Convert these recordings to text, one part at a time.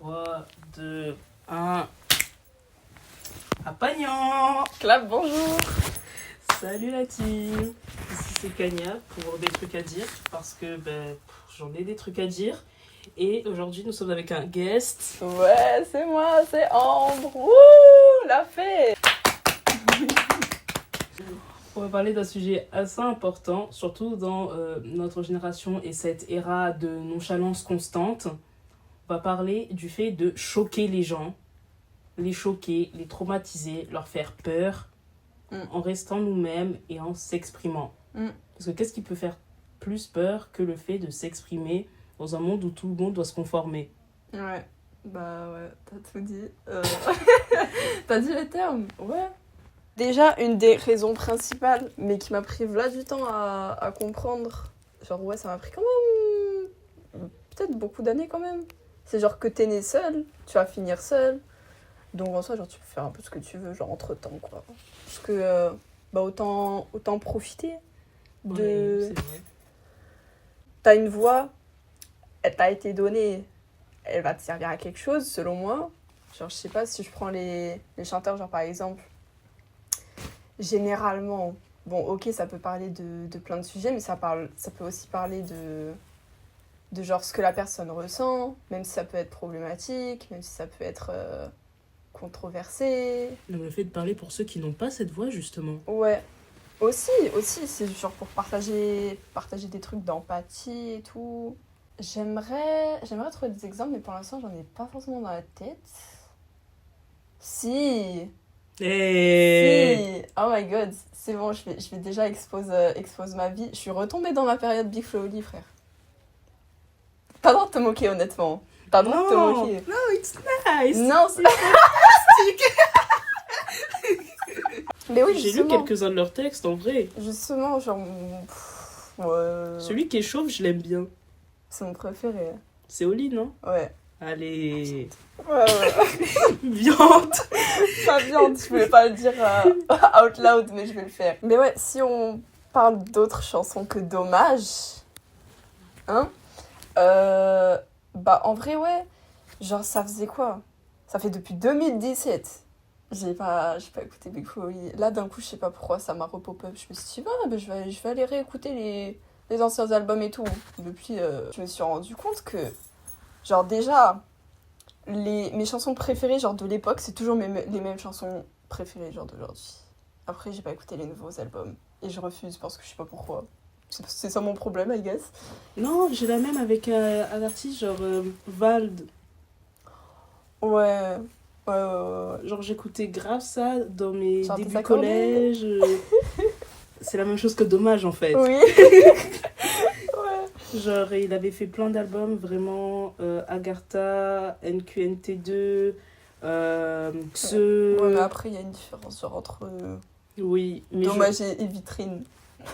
3, 2, 1. Apagnan. Clap, bonjour. Salut la team. Ici c'est Kanya pour des trucs à dire parce que j'en ai des trucs à dire. Et aujourd'hui nous sommes avec un guest. Ouais, c'est moi, c'est Ambre. Ouh, la fée. On va parler d'un sujet assez important, surtout dans notre génération et cette ère de nonchalance constante. On va parler du fait de choquer les gens, les choquer, les traumatiser, leur faire peur, en restant nous-mêmes et en s'exprimant. Parce que qu'est-ce qui peut faire plus peur que le fait de s'exprimer dans un monde où tout le monde doit se conformer? Ouais, bah ouais, t'as tout dit. T'as dit les termes, ouais. Déjà, une des raisons principales, mais qui m'a pris là du temps à comprendre, genre ouais, ça m'a pris quand même peut-être beaucoup d'années quand même. C'est genre que t'es né seul, tu vas finir seul. Donc en soi, genre tu peux faire un peu ce que tu veux, genre entre temps quoi. Parce que autant profiter de. Ouais, c'est vrai. T'as une voix, elle t'a été donnée, elle va te servir à quelque chose selon moi. Genre je sais pas si je prends les chanteurs, genre par exemple, généralement, bon ok ça peut parler de plein de sujets, mais ça peut aussi parler de genre ce que la personne ressent, même si ça peut être problématique, même si ça peut être controversé. Le fait de parler pour ceux qui n'ont pas cette voix, justement. Ouais, aussi, c'est genre pour partager des trucs d'empathie et tout. J'aimerais trouver des exemples, mais pour l'instant, j'en ai pas forcément dans la tête. Si, oh my god, c'est bon, je vais déjà expose ma vie. Je suis retombée dans ma période Big Flo Oli, frère. Pas le droit de te moquer, honnêtement. Pas le droit de te moquer. Non, it's nice. Non, c'est mais oui, J'ai lu justement. quelques-uns de leurs textes, en vrai. Justement, genre. Ouais. Celui qui est chauve, je l'aime bien. C'est mon préféré. C'est Oli, non? Ouais. Allez. Ouais. Viande. Pas viande, je voulais pas le dire out loud, mais je vais le faire. Mais ouais, si on parle d'autres chansons que Dommage, hein, en vrai, ouais, genre ça faisait quoi? Ça fait depuis 2017. J'ai pas écouté Big Flo Oli. Là, d'un coup, je sais pas pourquoi, ça m'a repop-up. Je me suis dit, je vais aller réécouter les anciens albums et tout. Depuis, je me suis rendu compte que, genre déjà, mes chansons préférées genre de l'époque, c'est toujours les mêmes chansons préférées genre d'aujourd'hui. Après, j'ai pas écouté les nouveaux albums et je refuse parce que je sais pas pourquoi. C'est ça mon problème, I guess. Non, j'ai la même avec un artiste genre Vald. Ouais. Genre j'écoutais grave ça dans mes Genre débuts des accordés. collège. C'est la même chose que Dommage en fait. Oui. Genre il avait fait plein d'albums vraiment Agartha, NQNT2, Xe. Ouais, mais après, il y a une différence genre entre Oui, mais Dommage et Vitrine.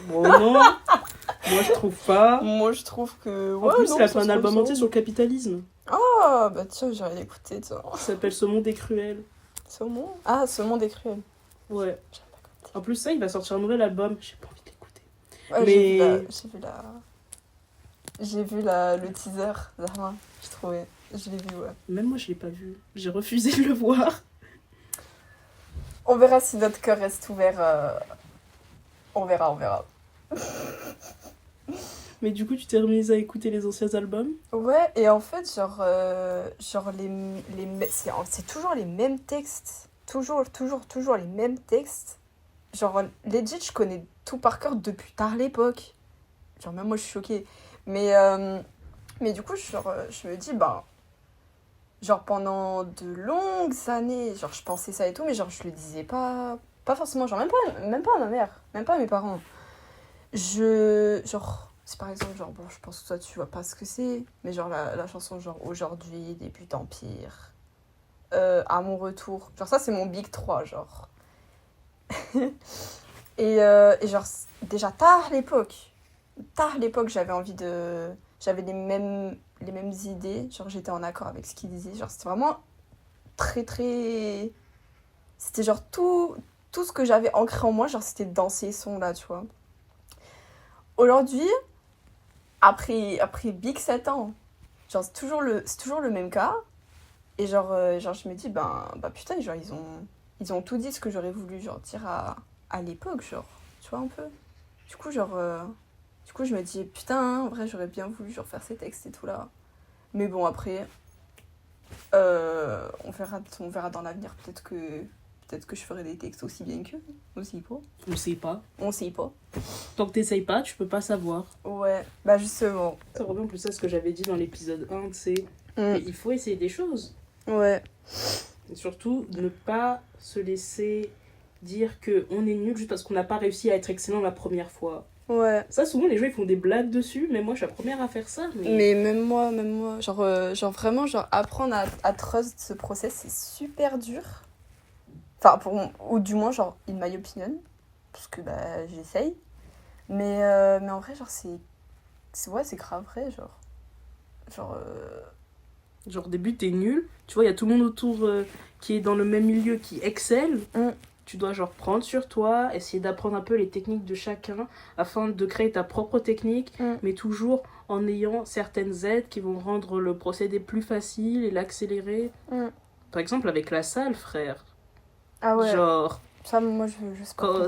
Bon, non, moi je trouve pas. Moi, je trouve que. En plus, il a fait un album entier sur le capitalisme. Ah, bah tiens, j'irai l'écouter, tiens. Ça s'appelle Ce monde est cruel. Saumon. Ah, Ce monde est cruel. Ouais. En plus, ça, il va sortir un nouvel album. J'ai pas envie de l'écouter. Ouais, Mais... J'ai vu le teaser, Zahma. Je l'ai vu, ouais. Même moi, je l'ai pas vu. J'ai refusé de le voir. On verra si notre cœur reste ouvert. On verra. Mais du coup, tu t'es remise à écouter les anciens albums? Ouais, et en fait, genre c'est toujours les mêmes textes. Toujours les mêmes textes. Genre, legit, je connais tout par cœur depuis tard l'époque. Genre, même moi, je suis choquée. Mais du coup, je me dis, genre, pendant de longues années, genre, je pensais ça et tout, mais genre, je le disais pas forcément, genre, même pas à ma mère, même pas à mes parents. Genre, c'est par exemple, genre, bon, je pense que toi, tu vois pas ce que c'est, mais genre, la chanson, genre, Aujourd'hui, début d'Empire, À mon retour, genre, ça, c'est mon Big 3, genre. et genre, déjà, tard l'époque, j'avais les mêmes idées, genre, j'étais en accord avec ce qu'il disait, genre, c'était vraiment très, très... C'était genre tout ce que j'avais ancré en moi, genre, c'était dans ces sons-là, tu vois. Aujourd'hui, après Big 7 ans, genre c'est toujours le même cas, Et genre, je me dis, bah putain, genre, ils ont tout dit ce que j'aurais voulu, genre, dire à l'époque, genre, tu vois, un peu. Du coup, genre, je me dis, putain, en vrai, j'aurais bien voulu, genre, faire ces textes et tout, là. Mais bon, après, on verra dans l'avenir, peut-être que je ferai des textes aussi bien qu'eux, aussi pas. On sait pas. On sait pas. Tant que t'essayes pas, tu peux pas savoir. Ouais, bah justement. Ça revient plus à ce que j'avais dit dans l'épisode 1, c'est il faut essayer des choses. Ouais. Et surtout, ne pas se laisser dire qu'on est nul juste parce qu'on n'a pas réussi à être excellent la première fois. Ouais. Ça, souvent, les gens, ils font des blagues dessus, mais moi, je suis la première à faire ça. Mais même moi. Genre vraiment, genre, apprendre à trust ce process, c'est super dur. Enfin, ou du moins, genre, in my opinion. Parce que, bah, j'essaye. Mais en vrai, genre, c'est grave vrai, genre. Genre, au début, t'es nul. Tu vois, il y a tout le monde autour qui est dans le même milieu, qui excelle. Tu dois, genre, prendre sur toi, essayer d'apprendre un peu les techniques de chacun afin de créer ta propre technique, mais toujours en ayant certaines aides qui vont rendre le procédé plus facile et l'accélérer. Par exemple, avec la salle, frère. Ah ouais. Genre... Ça, moi, je sais pas comment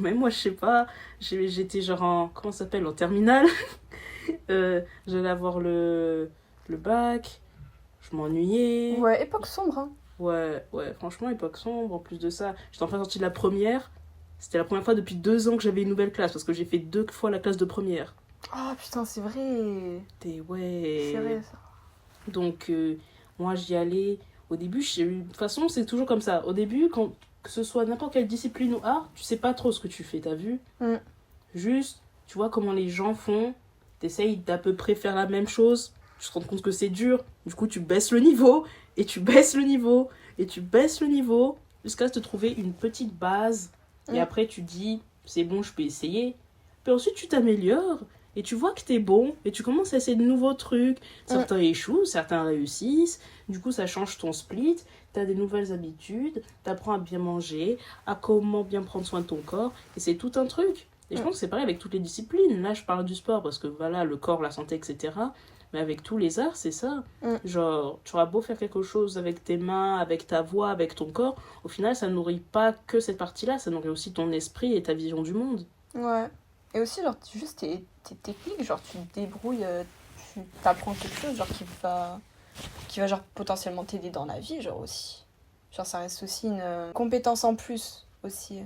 même moi, je sais pas. J'étais genre en... Comment ça s'appelle? En terminale. J'allais avoir le bac. Je m'ennuyais. Ouais, époque sombre, hein. Ouais, franchement, époque sombre. En plus de ça, j'étais enfin sortie de la première. C'était la première fois depuis 2 ans que j'avais une nouvelle classe. Parce que j'ai fait 2 fois la classe de première. Ah, putain, c'est vrai. C'est vrai, ça. Donc, moi, j'y allais... Au début, de toute façon, c'est toujours comme ça. Au début, que ce soit n'importe quelle discipline ou art, tu sais pas trop ce que tu fais, t'as vu? Juste, tu vois comment les gens font, t'essayes d'à peu près faire la même chose, tu te rends compte que c'est dur, du coup tu baisses le niveau, et tu baisses le niveau, et tu baisses le niveau, jusqu'à te trouver une petite base, et après tu dis, c'est bon, je peux essayer. Puis ensuite tu t'améliores, et tu vois que t'es bon, et tu commences à essayer de nouveaux trucs. Certains échouent, certains réussissent. Du coup, ça change ton split. T'as des nouvelles habitudes. T'apprends à bien manger, à comment bien prendre soin de ton corps. Et c'est tout un truc. Et je pense que c'est pareil avec toutes les disciplines. Là, je parle du sport parce que voilà, le corps, la santé, etc. Mais avec tous les arts, c'est ça. Genre, tu auras beau faire quelque chose avec tes mains, avec ta voix, avec ton corps. Au final, ça nourrit pas que cette partie-là. Ça nourrit aussi ton esprit et ta vision du monde. Ouais. Et aussi, genre, juste tes techniques, genre, tu te débrouilles, tu t'apprends quelque chose, genre, qui va genre, potentiellement t'aider dans la vie, genre, aussi. Genre, ça reste aussi une compétence en plus, aussi.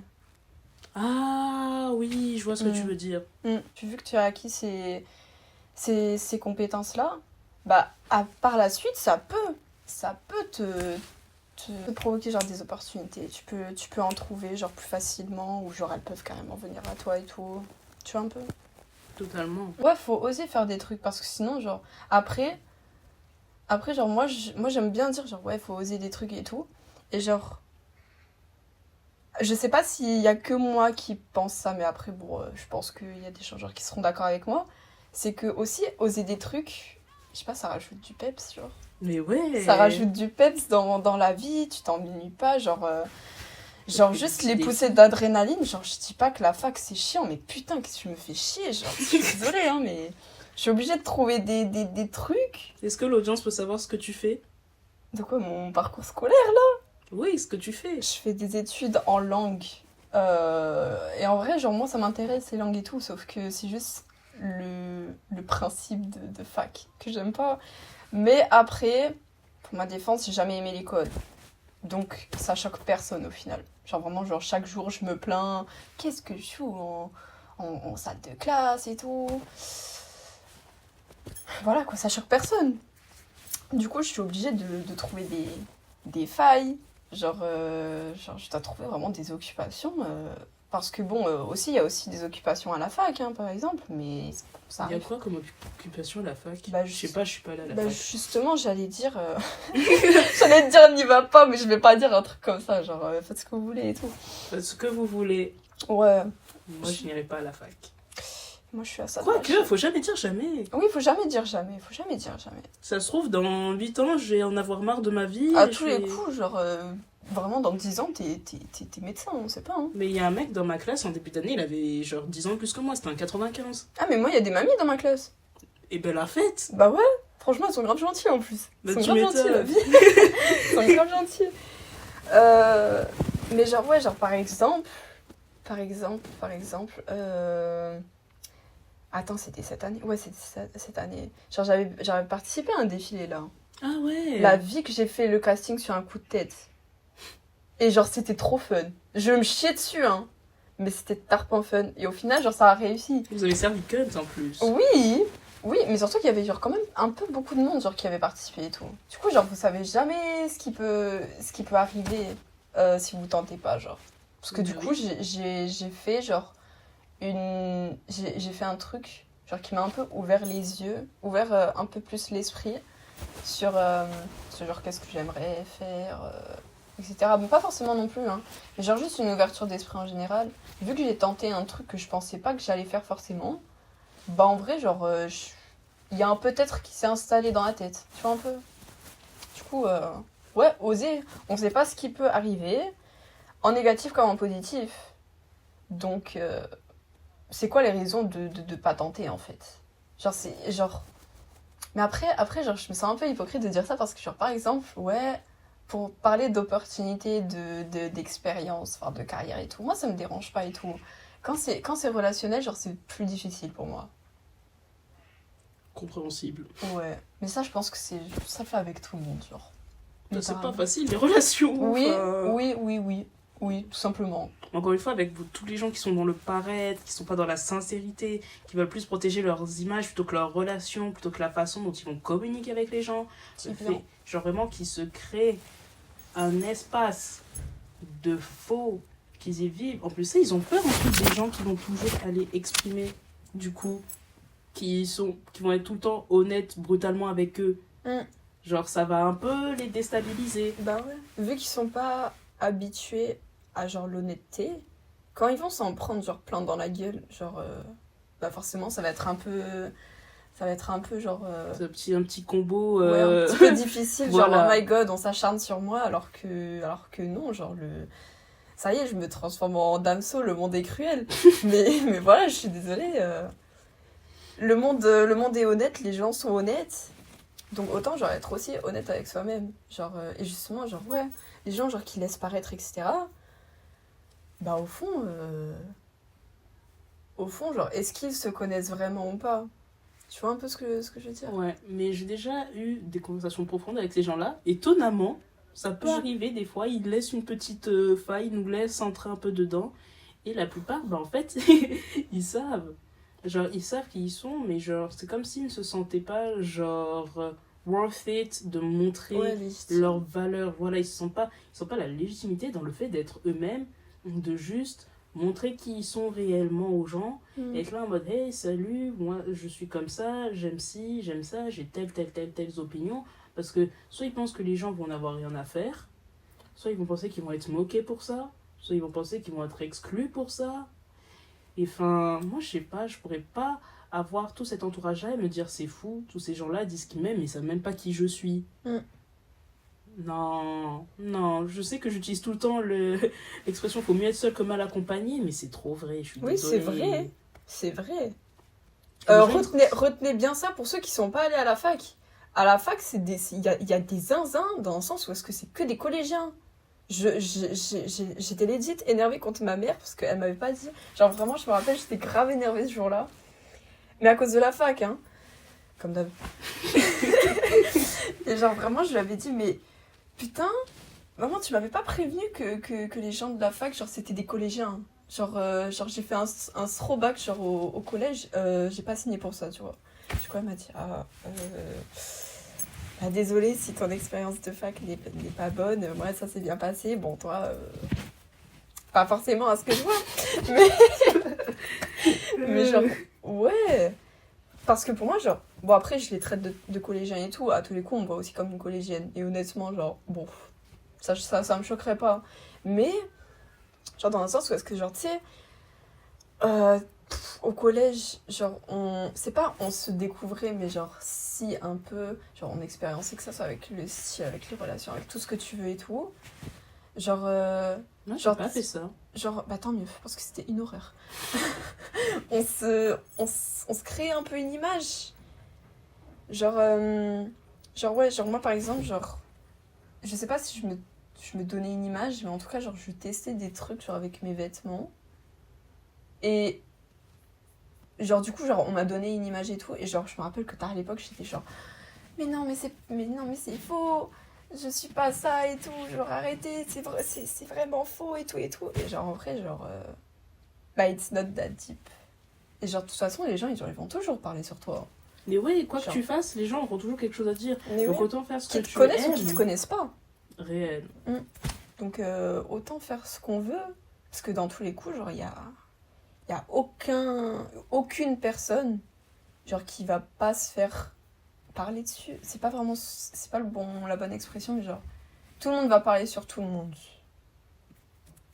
Ah, oui, je vois ce que tu veux dire. Vu que tu as acquis ces compétences-là, bah, par la suite, ça peut te provoquer, genre, des opportunités. Tu peux en trouver, genre, plus facilement, ou genre, elles peuvent carrément venir à toi et tout. Tu vois un peu? Totalement. Ouais, faut oser faire des trucs parce que sinon, genre, après genre, moi j'aime bien dire, genre, ouais, faut oser des trucs et tout. Et genre, je sais pas s'il y a que moi qui pense ça, mais après, bon, je pense qu'il y a des gens, genre, qui seront d'accord avec moi. C'est que aussi, oser des trucs, je sais pas, ça rajoute du peps, genre. Mais ouais. Ça rajoute du peps dans la vie, tu t'ennuies pas, genre. Genre, juste les poussées d'adrénaline, genre, je dis pas que la fac c'est chiant, mais putain, qu'est-ce que je me fais chier, genre, je suis désolée, hein, mais je suis obligée de trouver des trucs. Est-ce que l'audience peut savoir ce que tu fais? De quoi, mon parcours scolaire, là? Oui, ce que tu fais. Je fais des études en langue. Et en vrai, genre, moi, ça m'intéresse, les langues et tout, sauf que c'est juste le principe de fac que j'aime pas. Mais après, pour ma défense, j'ai jamais aimé les codes. Donc, ça choque personne au final. Genre, vraiment, genre, chaque jour, je me plains. Qu'est-ce que je fous en salle de classe et tout. Voilà, quoi, ça choque personne. Du coup, je suis obligée de trouver des failles. Genre, je dois trouver vraiment des occupations. Parce que, bon, aussi, il y a aussi des occupations à la fac, hein, par exemple. Mais ça Il y a arrive. quoi comme occupation à la fac? Bah, je sais pas, je suis pas là à la Bah, fac. justement, j'allais dire... j'allais te dire, n'y va pas, mais je vais pas dire un truc comme ça. Genre, faites ce que vous voulez et tout. Faites ce que vous voulez. Ouais. Moi, je n'irai pas à la fac. Moi, je suis à ça. Quoique, faut jamais dire jamais. Oui, faut jamais dire jamais. Faut jamais dire jamais. Ça se trouve, dans 8 ans, je vais en avoir marre de ma vie. À tous les coups, genre... Vraiment, dans 10 ans, t'es médecin, on sait pas. Hein. Mais il y a un mec dans ma classe, en début d'année, il avait genre 10 ans de plus que moi. C'était un 95. Ah, mais moi, il y a des mamies dans ma classe. Et ben la fête. Bah ouais. Franchement, ils sont grave gentils en plus. Bah, Ils sont tu grave gentils, la m'étonnes. vie. Ils sont grave gentils. Mais genre, ouais, genre par exemple. Attends, c'était cette année? Ouais, c'était cette année. Genre, j'avais participé à un défilé là. Ah ouais. La vie que j'ai fait le casting sur un coup de tête. Et genre, c'était trop fun. Je me chiais dessus, hein. Mais c'était tarpin fun. Et au final, genre, ça a réussi. Vous avez servi Cunt en plus. Oui, mais surtout qu'il y avait genre quand même un peu beaucoup de monde genre qui avait participé et tout. Du coup, genre, vous savez jamais ce qui peut arriver si vous tentez pas, genre. Parce que du coup, j'ai fait genre j'ai fait un truc genre qui m'a un peu ouvert les yeux, ouvert un peu plus l'esprit sur ce genre qu'est-ce que j'aimerais faire, etc. Bon, pas forcément non plus, hein, mais genre juste une ouverture d'esprit en général. Vu que j'ai tenté un truc que je pensais pas que j'allais faire forcément, bah en vrai, genre, il y a un peut-être qui s'est installé dans la tête, tu vois un peu. Du coup, ouais, oser, on sait pas ce qui peut arriver, en négatif comme en positif. Donc, c'est quoi les raisons de pas tenter en fait? Genre, c'est genre. Mais après, genre, je me sens un peu hypocrite de dire ça parce que, genre, par exemple, ouais, pour parler d'opportunités, d'expérience, enfin, de carrière et tout, moi, ça me dérange pas et tout. Quand c'est relationnel, genre, c'est plus difficile pour moi. Compréhensible. Ouais. Mais ça, je pense que ça fait avec tout le monde, genre. C'est pas Littéralement. facile, les relations. Oui, enfin. oui, tout simplement. Encore une fois, avec tous les gens qui sont dans le paraître, qui sont pas dans la sincérité, qui veulent plus protéger leurs images plutôt que leurs relations, plutôt que la façon dont ils vont communiquer avec les gens. Ça fait, genre vraiment qu'ils se créent un espace de faux, qu'ils y vivent. En plus, ça, ils ont peur en plus des gens qui vont toujours aller exprimer, du coup, qui vont être tout le temps honnêtes brutalement avec eux. Genre, ça va un peu les déstabiliser. Bah ouais. Vu qu'ils sont pas habitués à genre l'honnêteté, quand ils vont s'en prendre genre plein dans la gueule, genre bah forcément ça va être un peu genre C'est un petit combo ouais, un petit peu difficile, voilà. genre oh my god, on s'acharne sur moi alors que non, genre ça y est, je me transforme en Damso, le monde est cruel. mais voilà, je suis désolée, le monde est honnête, les gens sont honnêtes. Donc autant genre être aussi honnête avec soi-même, genre et justement genre ouais, les gens genre qui laissent paraître etc. Bah au fond genre est-ce qu'ils se connaissent vraiment ou pas? Tu vois un peu ce que je veux dire? Ouais, mais j'ai déjà eu des conversations profondes avec ces gens-là. Étonnamment, ça peut arriver des fois, ils laissent une petite faille, ils nous laissent entrer un peu dedans. Et la plupart, bah en fait, ils savent. Genre, ils savent qui ils sont, mais genre, c'est comme s'ils ne se sentaient pas, genre, worth it de montrer Ouais, leur valeur. Voilà, ils ne sentent pas la légitimité dans le fait d'être eux-mêmes, de juste montrer qui ils sont réellement aux gens. Être là en mode, hey, salut, moi, je suis comme ça, j'aime ci, j'aime ça, j'ai telles opinions. Parce que soit ils pensent que les gens vont n'avoir rien à faire, soit ils vont penser qu'ils vont être moqués pour ça, soit ils vont penser qu'ils vont être exclus pour ça. Et enfin, moi, je sais pas, je pourrais pas avoir tout cet entourage-là et me dire c'est fou, tous ces gens-là disent qu'ils m'aiment, mais ils savent même pas qui je suis. Non, je sais que j'utilise tout le temps l'expression faut mieux être seul que mal accompagné, mais c'est trop vrai, je suis oui, désolée. c'est vrai. Retenez bien ça pour ceux qui sont pas allés à la fac. À la fac, il y a des zinzins dans le sens où est-ce que c'est que des collégiens. J'étais legit énervée contre ma mère parce qu'elle m'avait pas dit. Genre vraiment, je me rappelle, j'étais grave énervée ce jour-là. Mais à cause de la fac, hein. Comme d'hab. Et genre vraiment, je lui avais dit, mais putain, maman, tu m'avais pas prévenu que les gens de la fac, genre c'était des collégiens. Genre j'ai fait un throwback genre au collège, j'ai pas signé pour ça, tu vois. Du coup, elle m'a dit, bah, désolée si ton expérience de fac n'est pas bonne. Moi, ça s'est bien passé. Bon, toi, pas forcément à ce que je vois. Mais genre, ouais. Parce que pour moi, genre, bon, après, je les traite de collégiens et tout. À tous les coups, on me voit aussi comme une collégienne. Et honnêtement, genre, bon, ça me choquerait pas. Mais, genre, dans un sens où est-ce que, genre, tu sais, au collège, genre, c'est pas on se découvrait, mais genre, si un peu, genre, on expériençait que ça soit avec le style, avec les relations, avec tout ce que tu veux et tout. Genre, Moi, j'ai genre, pas fait ça. Genre, bah tant mieux, parce que c'était une horreur. on se crée un peu une image. Ouais, genre moi par exemple, genre, je sais pas si je me donnais une image, mais en tout cas, genre, je testais des trucs, genre, avec mes vêtements. Et, genre, du coup, genre, on m'a donné une image et tout. Et, genre, je me rappelle que tard à l'époque, j'étais genre, mais non, mais c'est faux. Je suis pas ça et tout. Genre, arrêtez, c'est vraiment faux et tout et tout. Et, genre, en vrai, genre, bah, it's not that deep. Et, genre, de toute façon, les gens, ils vont toujours parler sur toi. Mais ouais, quoi que Genre. tu fasses, les gens auront toujours quelque chose à dire. Mais Donc oui, autant faire ce que qui te tu connaissent ou aimes. qui te connaissent pas. Réel. Donc, autant faire ce qu'on veut. Parce que dans tous les coups, genre, il y a aucune personne, genre, qui va pas se faire parler dessus. C'est pas la bonne expression, mais genre, tout le monde va parler sur tout le monde.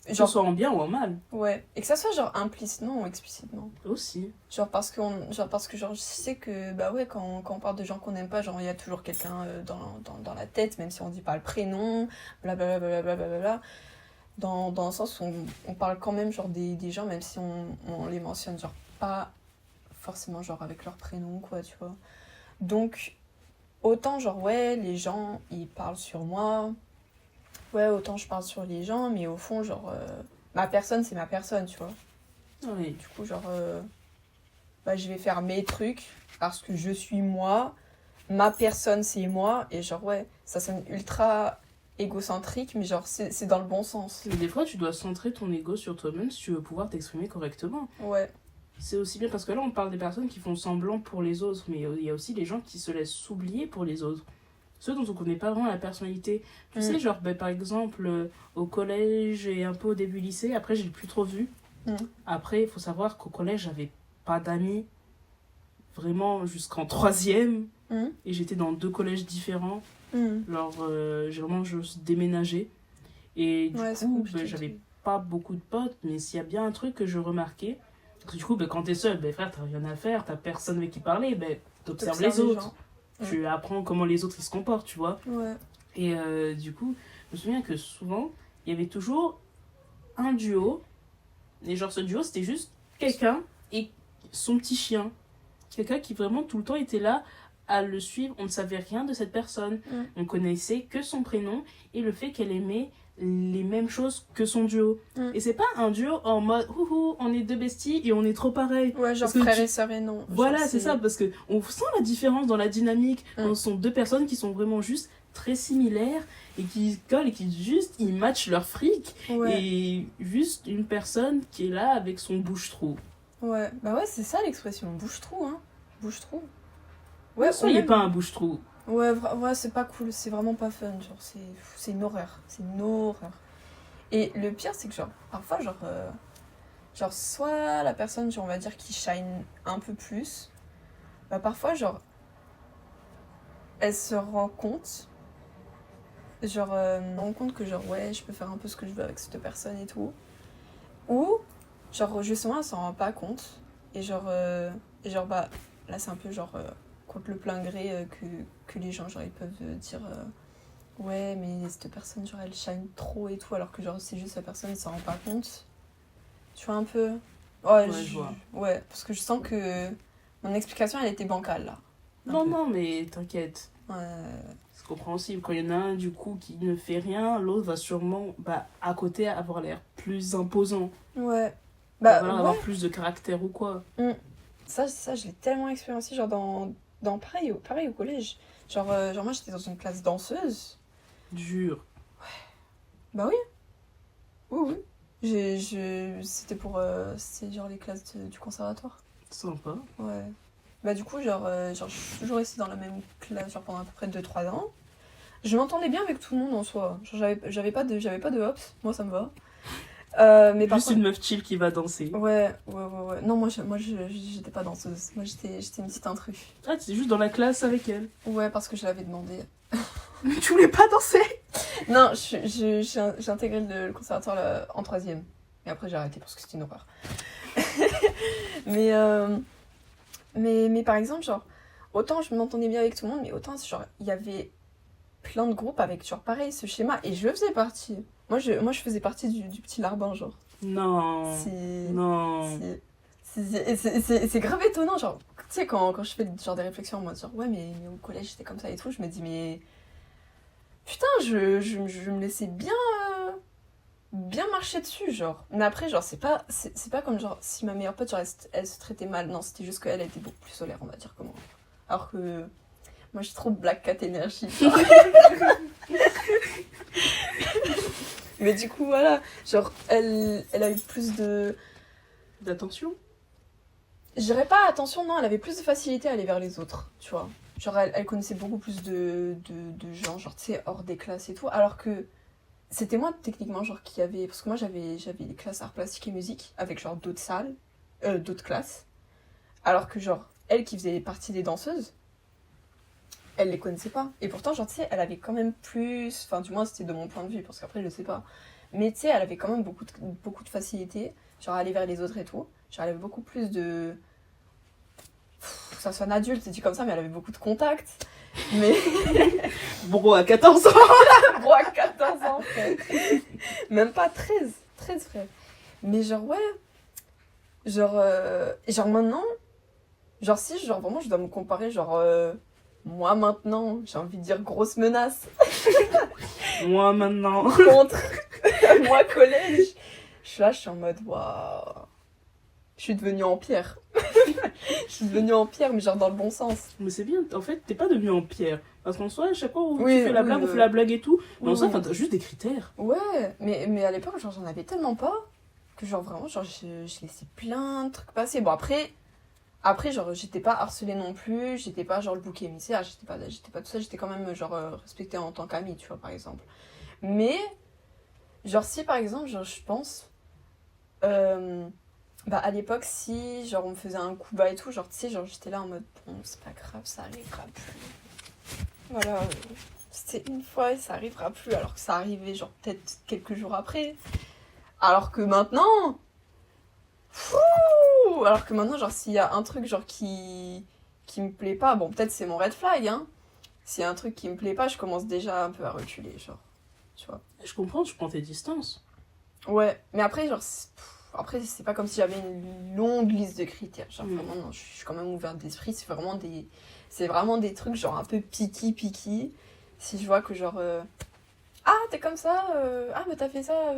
Que ce Genre, soit en bien ou en mal. ouais. Et que ça soit, genre, implicitement ou explicitement. Aussi. Genre, parce que, genre, je sais que, bah ouais, quand on parle de gens qu'on n'aime pas, genre, il y a toujours quelqu'un dans la tête, même si on dit pas le prénom, blablabla, blablabla. Dans le sens où on parle quand même genre des gens, même si on les mentionne genre pas forcément genre avec leur prénom, quoi, tu vois. Donc, autant genre, ouais, les gens, ils parlent sur moi, ouais, autant je parle sur les gens, mais au fond, genre, ma personne, c'est ma personne, tu vois. Oui. Du coup, genre, bah, je vais faire mes trucs parce que je suis moi, ma personne, c'est moi, et genre, ouais, ça sonne ultra égocentrique, mais genre, c'est dans le bon sens. Mais des fois, tu dois centrer ton ego sur toi-même si tu veux pouvoir t'exprimer correctement. Ouais. C'est aussi bien parce que là, on parle des personnes qui font semblant pour les autres, mais il y a aussi les gens qui se laissent s'oublier pour les autres. Ceux dont on connaît pas vraiment la personnalité. Tu sais, genre, ben, par exemple, au collège et un peu au début lycée, après, j'ai plus trop vu. Après, il faut savoir qu'au collège, j'avais pas d'amis, vraiment jusqu'en troisième, et j'étais dans 2 collèges différents. Genre, j'ai vraiment juste déménagé. Et du coup, ben, j'avais pas beaucoup de potes, mais s'il y a bien un truc que je remarquais, parce que du coup, ben, quand t'es seul, ben, frère, t'as rien à faire, t'as personne avec qui parler, ben, t'observes les autres. Tu apprends comment les autres ils se comportent, tu vois. Ouais. Et du coup, je me souviens que souvent, il y avait toujours un duo. Et genre, ce duo, c'était juste quelqu'un et son petit chien. Quelqu'un qui vraiment tout le temps était là à le suivre. On ne savait rien de cette personne. On connaissait que son prénom et le fait qu'elle aimait les mêmes choses que son duo. Et c'est pas un duo en mode on est 2 besties et on est trop pareil. Ouais, genre frère et sœur et non. Voilà, c'est ça, parce que on sent la différence dans la dynamique. Ce sont 2 personnes qui sont vraiment juste très similaires et qui collent et qui juste ils matchent leur fric. Ouais. Et juste une personne qui est là avec son bouche-trou. Ouais, bah ouais, c'est ça l'expression, bouche-trou, hein. Bouche-trou. Ouais, soyez pas un bouche-trou. Ouais, c'est pas cool, c'est vraiment pas fun, genre, c'est une horreur, c'est une horreur. Et le pire, c'est que, genre, parfois, genre, soit la personne, genre, on va dire, qui shine un peu plus, bah parfois, genre, elle se rend compte, genre, rend compte que, genre, ouais, je peux faire un peu ce que je veux avec cette personne et tout. Ou, genre, justement, elle s'en rend pas compte, et genre, bah, là, c'est un peu, genre... contre le plein gré que les gens genre ils peuvent dire ouais mais cette personne genre elle shine trop et tout alors que genre c'est juste la personne elle s'en rend pas compte, tu vois un peu. Ouais, je vois. Ouais, parce que je sens que mon explication elle était bancale là. Non mais t'inquiète, c'est compréhensible. Quand il y en a un du coup qui ne fait rien, l'autre va sûrement à côté avoir l'air plus imposant. Ouais, bah ouais. Avoir plus de caractère ou quoi. Ça je l'ai tellement expérimenté genre dans pareil au collège. Genre moi j'étais dans une classe danseuse. Dur. Ouais. Bah oui. Oui. C'était pour... c'était genre les classes du conservatoire. Sympa. Ouais. Bah du coup, genre je suis toujours restée dans la même classe genre pendant à peu près 2-3 ans. Je m'entendais bien avec tout le monde en soi. Genre j'avais pas de hops, moi ça me va. Mais juste une meuf chill qui va danser. Ouais. Non, moi j'étais pas danseuse. Moi j'étais une petite intrus. Ah, t'étais juste dans la classe avec elle. Ouais, parce que je l'avais demandé. Mais tu voulais pas danser? Non, j'ai intégré le conservatoire là, en 3e. Et après j'ai arrêté parce que c'était une horreur. mais par exemple, genre, autant je m'entendais bien avec tout le monde, mais autant genre il y avait plein de groupes avec genre pareil ce schéma et je faisais partie. Moi je faisais partie du petit larbin genre. Non. Si. Non. C'est grave étonnant, genre, tu sais, quand je fais genre des réflexions en mode genre, ouais, mais au collège j'étais comme ça et tout, je me dis, mais putain, je me laissais bien marcher dessus, genre. Mais après, genre, c'est pas comme genre, si ma meilleure pote, genre, elle se traitait mal, non, c'était juste qu'elle était beaucoup plus solaire, on va dire, comment. Alors que moi, je suis trop Black Cat Energy, genre. Mais du coup, voilà, genre, elle a eu plus de... D'attention. Je dirais pas attention, non, elle avait plus de facilité à aller vers les autres, tu vois. Genre, elle connaissait beaucoup plus de gens, genre, tu sais, hors des classes et tout. Alors que c'était moi, techniquement, genre, qui avait... Parce que moi, j'avais des classes arts plastiques et musique, avec, genre, d'autres salles, d'autres classes. Alors que, genre, elle qui faisait partie des danseuses, elle les connaissait pas. Et pourtant, genre, tu sais, elle avait quand même plus... Enfin, du moins, c'était de mon point de vue, parce qu'après, je sais pas. Mais, tu sais, elle avait quand même beaucoup de facilité, genre, à aller vers les autres et tout. Genre, elle avait beaucoup plus de... que ça soit un adulte, c'est dit comme ça, mais elle avait beaucoup de contacts. Mais... Bro, à 14 ans. Bro, à 14 ans, frère. Même pas 13. 13, frère. Mais genre, ouais. Genre maintenant... Genre, si, genre, vraiment, je dois me comparer, genre... moi, maintenant, j'ai envie de dire grosse menace. Moi, maintenant. Contre moi, collège. Je suis là, je suis en mode, waouh. Je suis devenue en pierre. Je suis devenue en pierre, mais genre dans le bon sens. Mais c'est bien, en fait, t'es pas devenu en pierre. Parce qu'en soi, à chaque fois où Oui, tu fais la oui, blague, on oui. fait la blague et tout. Mais en Oui, soi, oui. t'as juste des critères. Ouais, mais à l'époque, genre, j'en avais tellement pas que, genre, vraiment, genre, je laissais plein de trucs passer. Bon, après genre, j'étais pas harcelée non plus, j'étais pas, genre, le bouc émissaire, j'étais pas tout ça, j'étais quand même, genre, respectée en tant qu'amie, tu vois, par exemple. Mais, genre, si, par exemple, genre, je pense, bah, à l'époque, si, genre, on me faisait un coup bas et tout, genre, tu sais, genre, j'étais là en mode, bon, c'est pas grave, ça arrivera plus. Voilà, c'était une fois et ça arrivera plus, alors que ça arrivait, genre, peut-être quelques jours après. Alors que maintenant, genre, s'il y a un truc, genre, qui me plaît pas, bon, peut-être c'est mon red flag, hein. S'il y a un truc qui me plaît pas, je commence déjà un peu à reculer, genre, tu vois. Je comprends, je prends tes distances. Ouais, mais après, genre, après, c'est pas comme si j'avais une longue liste de critères. Genre, vraiment, non, je suis quand même ouverte d'esprit. C'est vraiment des trucs, genre, un peu picky. Si je vois que, genre, ah, t'es comme ça, ah, mais t'as fait ça,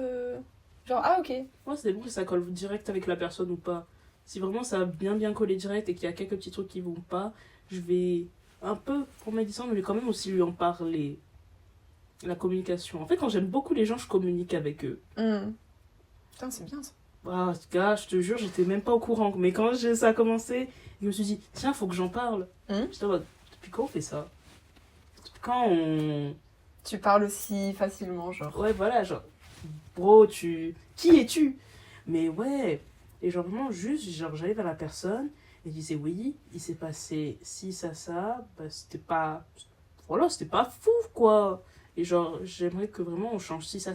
genre, ah, ok. Moi, c'est bon si ça colle direct avec la personne ou pas. Si vraiment ça a bien collé direct et qu'il y a quelques petits trucs qui vont pas, je vais un peu prendre mes distances, mais je vais quand même aussi lui en parler. La communication. En fait, quand j'aime beaucoup les gens, je communique avec eux. Putain, c'est bien ça. Ah, gars, je te jure, j'étais même pas au courant. Mais quand ça a commencé, je me suis dit, tiens, faut que j'en parle. J'étais en mode, depuis quand on fait ça? Depuis quand on... Tu parles aussi facilement, genre. Ouais, voilà, genre, bro, qui es-tu? Mais ouais, et genre vraiment, juste, genre, j'allais vers la personne et je disais, oui, il s'est passé ci, ça, bah, c'était pas... Voilà, c'était pas fou, quoi. Et genre, j'aimerais que vraiment on change ci, ça.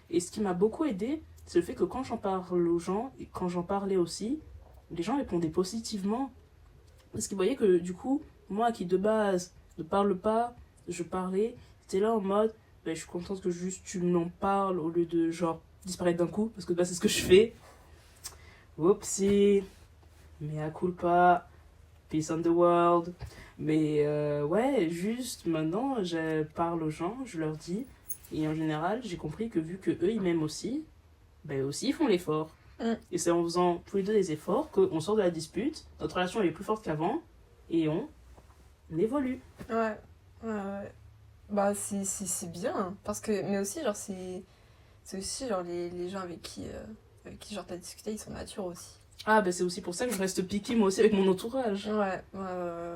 Et ce qui m'a beaucoup aidé, c'est le fait que quand j'en parle aux gens, et quand j'en parlais aussi, les gens répondaient positivement. Parce qu'ils voyaient que du coup, moi qui de base ne parle pas, je parlais, c'était là en mode, ben, je suis contente que juste tu m'en parles au lieu de genre disparaître d'un coup, parce que bah, c'est ce que je fais. Whoopsie, mea culpa, peace on the world. Mais ouais, juste maintenant, je parle aux gens, je leur dis, et en général, j'ai compris que vu que eux ils m'aiment aussi, ben aussi ils font l'effort. Et c'est en faisant tous les deux des efforts qu'on sort de la dispute, notre relation elle est plus forte qu'avant, et on évolue. Ouais. Bah, c'est bien, parce que, mais aussi, genre, c'est aussi, genre, les gens avec qui genre, t'as discuté, ils sont matures aussi. Ah, ben c'est aussi pour ça que je reste piquée moi aussi avec mon entourage. Ouais.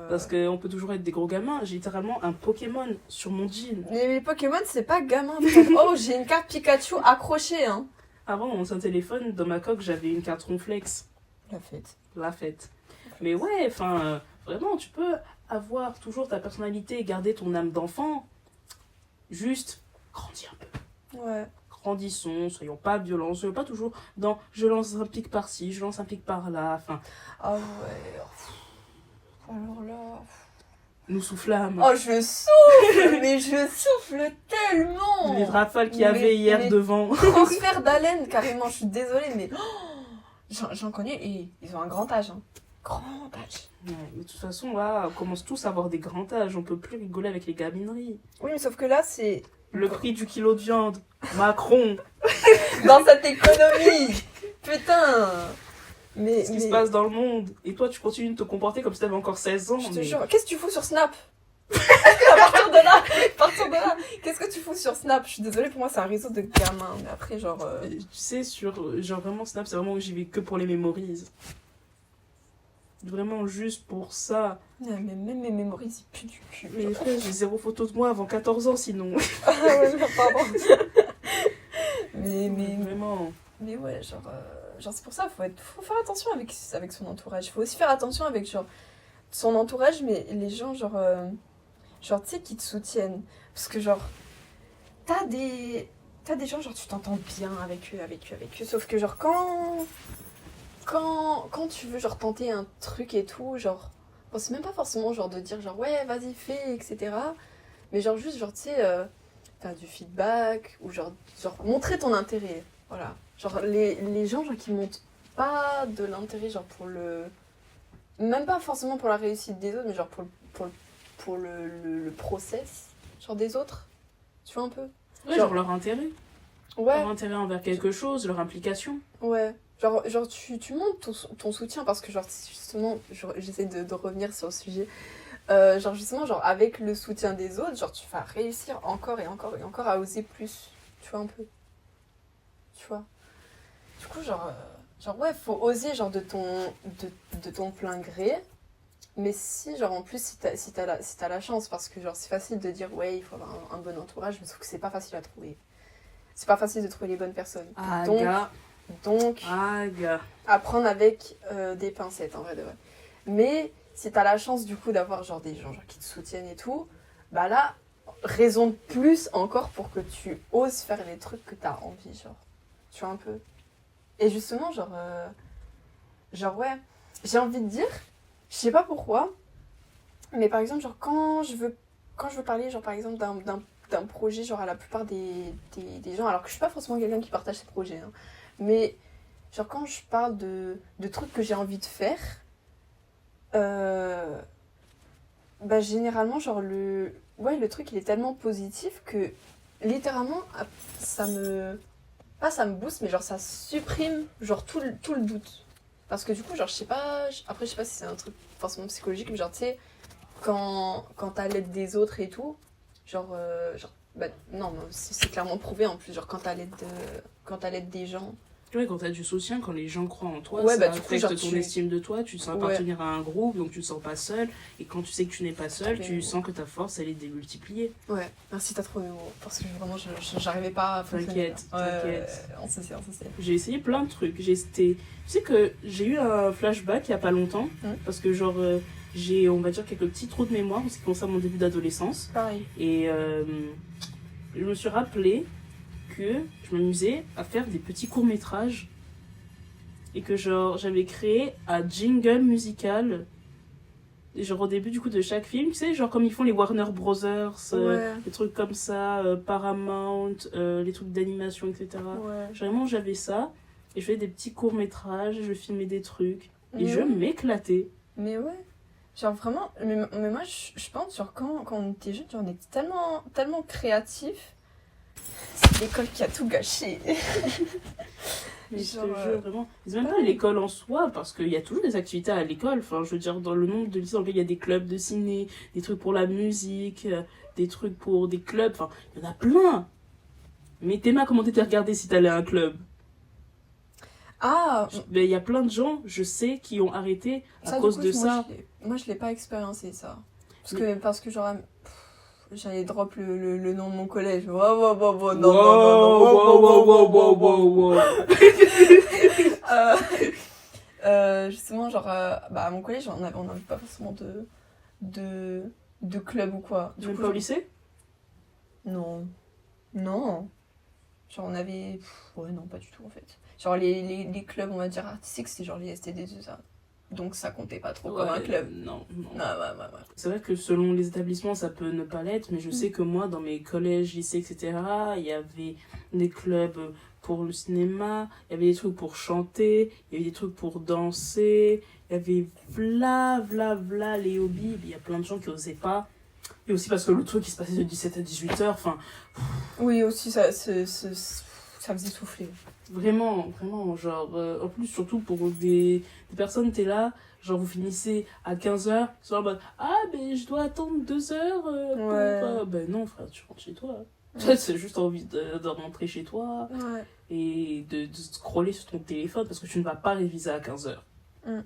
Parce qu'on peut toujours être des gros gamins. J'ai littéralement un Pokémon sur mon jean. Mais les Pokémon, c'est pas gamin. Frère. Oh, j'ai une carte Pikachu accrochée, hein. Avant, mon ancien téléphone, dans ma coque, j'avais une carte Ronflex. La fête. Mais ouais, enfin, vraiment, tu peux avoir toujours ta personnalité et garder ton âme d'enfant. Juste, grandis un peu. Ouais. Grandissons, soyons pas violents, soyons pas toujours dans je lance un pic par-ci, je lance un pic par-là, enfin. Ah ouais. Alors là. Nous soufflâmes. Oh, je souffle, mais je souffle tellement. Les rafales qu'il y avait hier mais devant. Transfert d'haleine, carrément, je suis désolée, mais. J'en connais et ils ont un grand âge. Hein. Grand âge. Ouais, mais de toute façon, là, on commence tous à avoir des grands âges. On peut plus rigoler avec les gamineries. Oui, mais sauf que là, c'est Le prix du kilo de viande. Macron. dans cette économie. Putain. Mais, Ce qui se passe dans le monde. Et toi, tu continues de te comporter comme si t'avais encore 16 ans. je te mais- jure, qu'est-ce que tu fous sur Snap? À partir de là, qu'est-ce que tu fous sur Snap? Je suis désolée, pour moi, c'est un réseau de gamins. Mais après, genre. Tu sais, genre vraiment, Snap, c'est vraiment où j'y vais que pour les mémorises. Vraiment juste pour ça. Mais même mes mémories, ils puent du cul. Mais frère, j'ai zéro photo de moi avant 14 ans sinon. Ah ouais, non, pardon. mais Vraiment. Mais ouais, genre c'est pour ça, faut faire attention avec son entourage. Faut aussi faire attention avec genre son entourage, mais les gens genre tu sais qui te soutiennent. Parce que genre t'as des gens genre tu t'entends bien avec eux. Sauf que genre quand tu veux genre tenter un truc et tout, genre bon, c'est même pas forcément genre de dire genre ouais vas-y fais etc. Mais genre juste genre tu sais faire du feedback ou genre montrer ton intérêt. Voilà. Genre, les gens genre, qui montrent pas de l'intérêt, genre pour le. Même pas forcément pour la réussite des autres, mais genre pour le process, genre des autres. Tu vois un peu? Ouais, genre leur intérêt. Ouais, Leur intérêt envers quelque chose, leur implication. ouais. Genre tu montres ton soutien parce que, genre, justement, j'essaie de revenir sur le sujet. Genre, justement, genre, avec le soutien des autres, genre, tu vas réussir encore et encore et encore à oser plus. Tu vois un peu? Tu vois? Du coup, genre ouais, faut oser genre de ton plein gré. Mais si, genre en plus, si t'as la chance, parce que genre c'est facile de dire ouais, il faut avoir un bon entourage, mais sauf que c'est pas facile à trouver. C'est pas facile de trouver les bonnes personnes. Ah, Donc, gars. Donc, Ah, gars. à prendre avec des pincettes en vrai de vrai. Mais si t'as la chance du coup d'avoir genre des gens genre, qui te soutiennent et tout, bah là, raison de plus encore pour que tu oses faire les trucs que t'as envie, genre. Tu vois un peu? Et justement, genre ouais, j'ai envie de dire, je sais pas pourquoi, mais par exemple, genre quand je veux parler, genre par exemple d'un projet, genre à la plupart des gens, alors que je suis pas forcément quelqu'un qui partage ses projets, hein, mais genre quand je parle de trucs que j'ai envie de faire, bah généralement, genre le truc il est tellement positif que littéralement, pas ça me booste, mais genre ça supprime genre tout le doute. Parce que du coup, genre je sais pas, après je sais pas si c'est un truc forcément psychologique, mais genre tu sais, quand t'as l'aide des autres et tout, bah non, mais c'est clairement prouvé en plus, genre quand t'as l'aide des gens. Ouais, quand t'as du soutien, quand les gens croient en toi, Ouais, ça bah, du coup, affecte genre, ton estime de toi, tu te sens Ouais. appartenir à un groupe, donc tu te sens pas seul. Et quand tu sais que tu n'es pas seul, Mais- tu sens que ta force, elle est démultipliée. Ouais, merci, t'as trouvé le mot. Parce que vraiment, j'arrivais pas à fonctionner. T'inquiète, Ouais, t'inquiète. on se sait. J'ai essayé plein de trucs. Tu sais que j'ai eu un flashback il y a pas longtemps, parce que genre, j'ai, on va dire, quelques petits trous de mémoire en ce qui concerne mon début d'adolescence. Pareil. Et je me suis rappelé que je m'amusais à faire des petits courts-métrages et que genre j'avais créé un jingle musical et genre au début du coup de chaque film, tu sais, genre comme ils font les Warner Brothers, Ouais. des trucs comme ça, Paramount, les trucs d'animation, etc. Ouais. Vraiment j'avais ça et je faisais des petits courts-métrages, je filmais des trucs et Mais je ouais. m'éclatais. Mais ouais. Genre vraiment, mais moi je pense, genre quand on était jeune, genre, on était tellement créatifs. C'est l'école qui a tout gâché. Mais je te Genre, jure, vraiment. C'est même pas l'école en soi, parce qu'il y a toujours des activités à l'école. Enfin, je veux dire, dans le nombre de lycées dans lesquels il y a des clubs de ciné, des trucs pour la musique, des trucs pour des clubs. Enfin, il y en a plein. Mais Théma, comment t'étais regardé si t'allais à un club? Ah, Mais il y a plein de gens, je sais, qui ont arrêté à ça, cause du coup, de ça. moi je l'ai pas expériencé ça. Parce que genre, j'allais drop le nom de mon collège. Wow, non. Wow. Justement, genre, bah, à mon collège, on avait pas forcément de club ou quoi. Du Même coup, pas au genre- lycée? Non. Genre, on avait. Ouais, non, pas du tout en fait. Genre, les clubs, on va dire artistiques, c'était genre les STD, tout ça. donc ça comptait pas trop comme un club. Non, non. Ah, ouais. C'est vrai que selon les établissements, ça peut ne pas l'être, mais je sais que moi, dans mes collèges, lycées, etc., il y avait des clubs pour le cinéma, il y avait des trucs pour chanter, il y avait des trucs pour danser, il y avait vla les hobbies, il y a plein de gens qui osaient pas. Et aussi parce que le truc, il se passait de 17 à 18 heures, enfin, Oui, aussi, ça faisait souffler. vraiment, genre, en plus, surtout pour des personnes, t'es là, genre, vous finissez à 15h, ils sont en mode, ah, mais je dois attendre 2 heures pour... Ouais. Ben non, frère, tu rentres chez toi. Ouais. C'est juste envie de rentrer chez toi Ouais. et de scroller sur ton téléphone parce que tu ne vas pas réviser à 15h. Mm.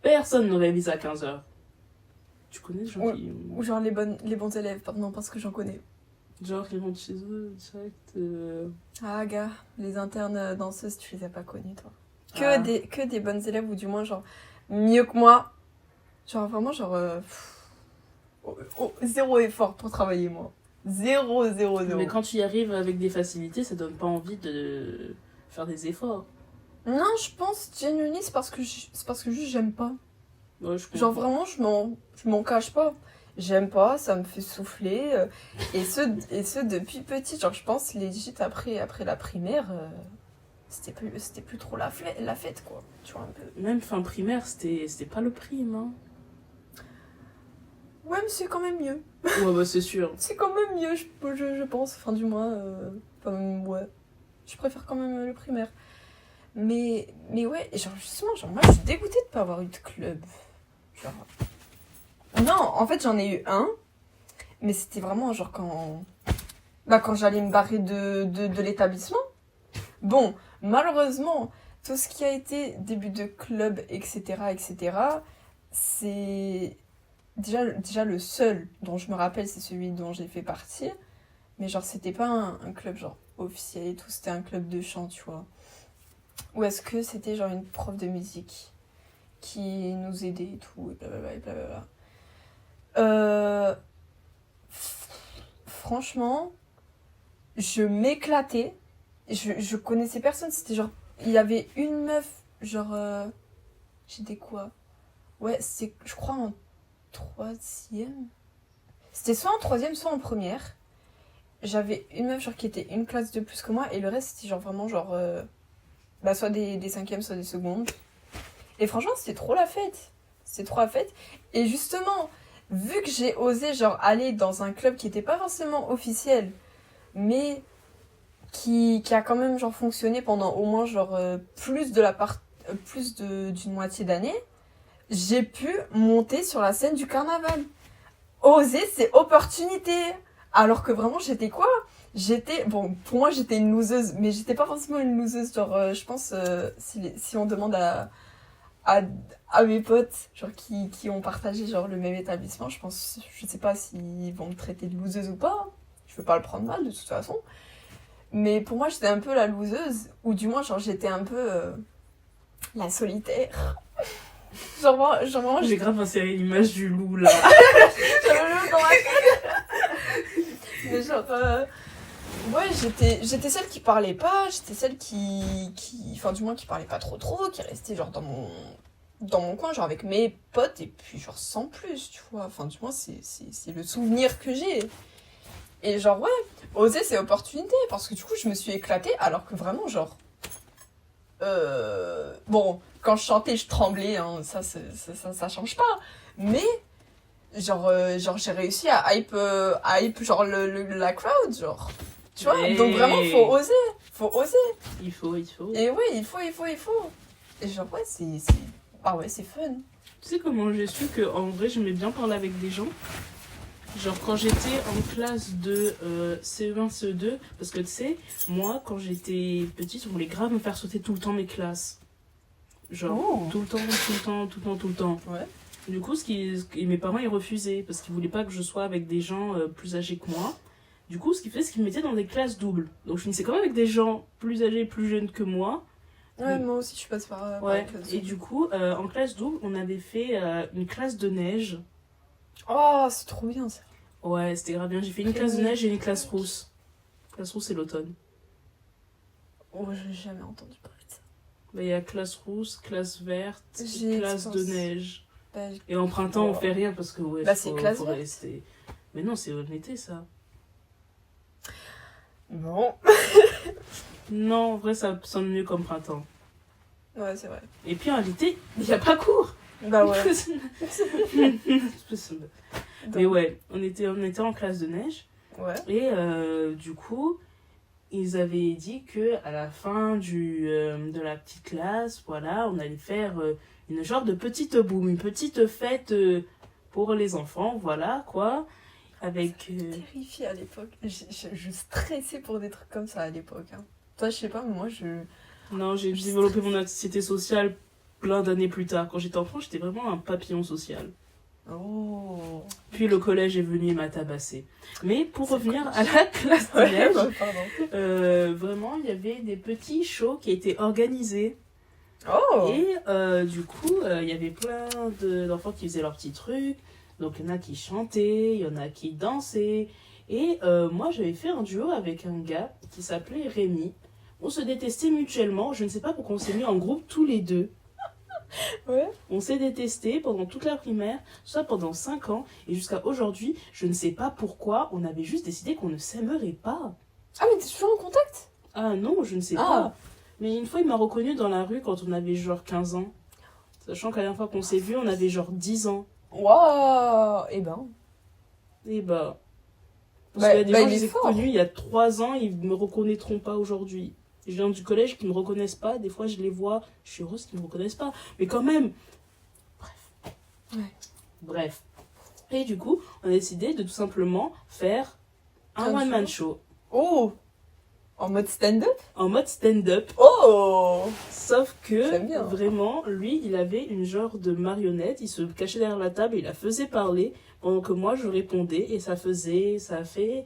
Personne ne révise à 15h. Tu connais des gens Ouais. qui... Ou genre les bons élèves, pardon, parce que j'en connais. Genre, ils rentrent chez eux direct... Ah, gars, les internes danseuses, tu les as pas connues, toi. Ah. Que des bonnes élèves, ou du moins, genre, mieux que moi. Genre, vraiment, genre, zéro effort pour travailler, moi. Zéro. Mais quand tu y arrives avec des facilités, ça donne pas envie de faire des efforts. Non, je pense, genuinely, c'est parce que juste j'aime pas. Ouais, je comprends. Genre, vraiment, je m'en cache pas. J'aime pas, ça me fait souffler. Et ce depuis petit. Genre, je pense, legit, après la primaire, c'était plus trop la fête, quoi. Tu vois, un peu. Même fin primaire, c'était pas le prime, hein. Ouais, mais c'est quand même mieux. Ouais, bah c'est sûr. C'est quand même mieux, je pense. Enfin, du moins, ouais. Je préfère quand même le primaire. Mais ouais, et genre, justement, genre, moi, je suis dégoûtée de pas avoir eu de club. Genre... Non, en fait, j'en ai eu un. Mais c'était vraiment, genre, quand j'allais me barrer de l'établissement. Bon, malheureusement, tout ce qui a été début de club, etc., c'est... Déjà, le seul dont je me rappelle, c'est celui dont j'ai fait partie. Mais genre, c'était pas un club genre officiel et tout, c'était un club de chant, tu vois. Ou est-ce que c'était genre une prof de musique qui nous aidait et tout, et blablabla, et blablabla. Franchement, je m'éclatais. Je connaissais personne, c'était genre... Il y avait une meuf, genre... J'étais quoi? Ouais, c'est, je crois, en troisième. C'était soit en troisième, soit en première. J'avais une meuf genre qui était une classe de plus que moi et le reste c'était genre vraiment genre soit des cinquièmes, soit des secondes. Et franchement c'était trop la fête. C'était trop la fête. Et justement, vu que j'ai osé genre aller dans un club qui était pas forcément officiel, mais qui a quand même genre fonctionné pendant au moins genre d'une moitié d'année, j'ai pu monter sur la scène du carnaval. Oser, c'est opportunité. Alors que vraiment, j'étais quoi? Bon, pour moi, j'étais une loseuse, mais j'étais pas forcément une loseuse. Genre, je pense, si on demande à mes potes, genre, qui ont partagé, genre, le même établissement, je sais pas s'ils vont me traiter de loseuse ou pas. Je veux pas le prendre mal, de toute façon. Mais pour moi, j'étais un peu la loseuse, ou du moins, genre, j'étais un peu la solitaire. Genre, J'ai grave inséré l'image du loup là. j'avais le loup dans la tête. Mais genre, ouais, j'étais celle qui parlait pas, j'étais celle enfin, du moins, qui parlait pas trop, qui restait genre dans mon coin, genre avec mes potes, et puis genre sans plus, tu vois. Enfin, du moins, c'est le souvenir que j'ai. Et genre, ouais, oser, c'est opportunité, parce que du coup, je me suis éclatée, alors que vraiment, genre, bon, quand je chantais, je tremblais, hein, ça change pas. Mais, genre j'ai réussi à hype genre, la crowd, genre. Tu vois, Et... donc vraiment, faut oser. Il faut. Et oui, il faut. Et genre, ouais, ah ouais, c'est fun. Tu sais comment j'ai su que en vrai j'aimais bien parler avec des gens? Genre quand j'étais en classe de CE1, CE2, parce que tu sais, moi quand j'étais petite, on voulait grave me faire sauter tout le temps mes classes. Genre tout le temps. Ouais. Du coup, et mes parents ils refusaient parce qu'ils voulaient pas que je sois avec des gens plus âgés que moi. Du coup, ce qu'ils faisaient, c'est qu'ils me mettaient dans des classes doubles. Donc je finissais quand même avec des gens plus âgés, plus jeunes que moi. Ouais, moi aussi, je passe par Ouais, classe. et du coup, en classe double, on avait fait une classe de neige. Oh, c'est trop bien, ça. Ouais, c'était grave bien. J'ai fait une classe de neige et une classe rousse. Classe rousse, c'est l'automne. Oh, j'ai jamais entendu parler de ça. Bah, il y a classe rousse, classe verte, J'ai classe de neige. Bah, Et en printemps, on Oh. fait rien parce que ouais, Bah, c'est classe faut verte. rester. Mais non, c'est en été ça. non. Non, en vrai, ça sonne mieux comme printemps. Ouais, c'est vrai. Et puis en été, il n'y a pas cours. Bah ouais. Mais ouais, on était en classe de neige. Ouais. Et du coup, ils avaient dit que à la fin de la petite classe, voilà, on allait faire une genre de petite boum, une petite fête pour les enfants, voilà, quoi. Avec... Terrifiée à l'époque. Je stressais pour des trucs comme ça à l'époque. Hein. Toi, je sais pas, mais moi, Non, j'ai développé mon anxiété sociale plein d'années plus tard. Quand j'étais enfant, j'étais vraiment un papillon social. Oh. Puis le collège est venu et m'a tabassé. Mais pour C'est revenir cool. à la classe de Ouais, neige, bah, pardon. vraiment, il y avait des petits shows qui étaient organisés. Oh. Et du coup, il y avait plein d'enfants qui faisaient leurs petits trucs. Donc, il y en a qui chantaient, il y en a qui dansaient. Et moi, j'avais fait un duo avec un gars qui s'appelait Rémi. On se détestait mutuellement. Je ne sais pas pourquoi on s'est mis en groupe tous les deux. Ouais. On s'est détestés pendant toute la primaire, soit pendant 5 ans. Et jusqu'à aujourd'hui, je ne sais pas pourquoi, on avait juste décidé qu'on ne s'aimerait pas. Ah, mais t'es toujours en contact? Ah non, je ne sais Ah. pas. Mais une fois, il m'a reconnu dans la rue quand on avait genre 15 ans. Sachant qu'à la dernière fois qu'on s'est vu, on avait genre 10 ans. Waouh. Eh ben. Et bah... Parce Bah, qu'il y a des bah, gens il que est j'ai fort. connus il y a 3 ans, ils me reconnaîtront pas aujourd'hui. Je viens du collège qui me reconnaissent pas. Des fois, je les vois. Je suis heureuse qu'ils me reconnaissent pas. Mais quand même. Bref. Ouais. Bref. Et du coup, on a décidé de tout simplement faire un Un one-man show. Oh. En mode stand-up? En mode stand-up. Oh. Sauf que, J'aime bien. vraiment, lui, il avait une genre de marionnette. Il se cachait derrière la table et il la faisait parler. Pendant que moi, je répondais. Et ça a fait...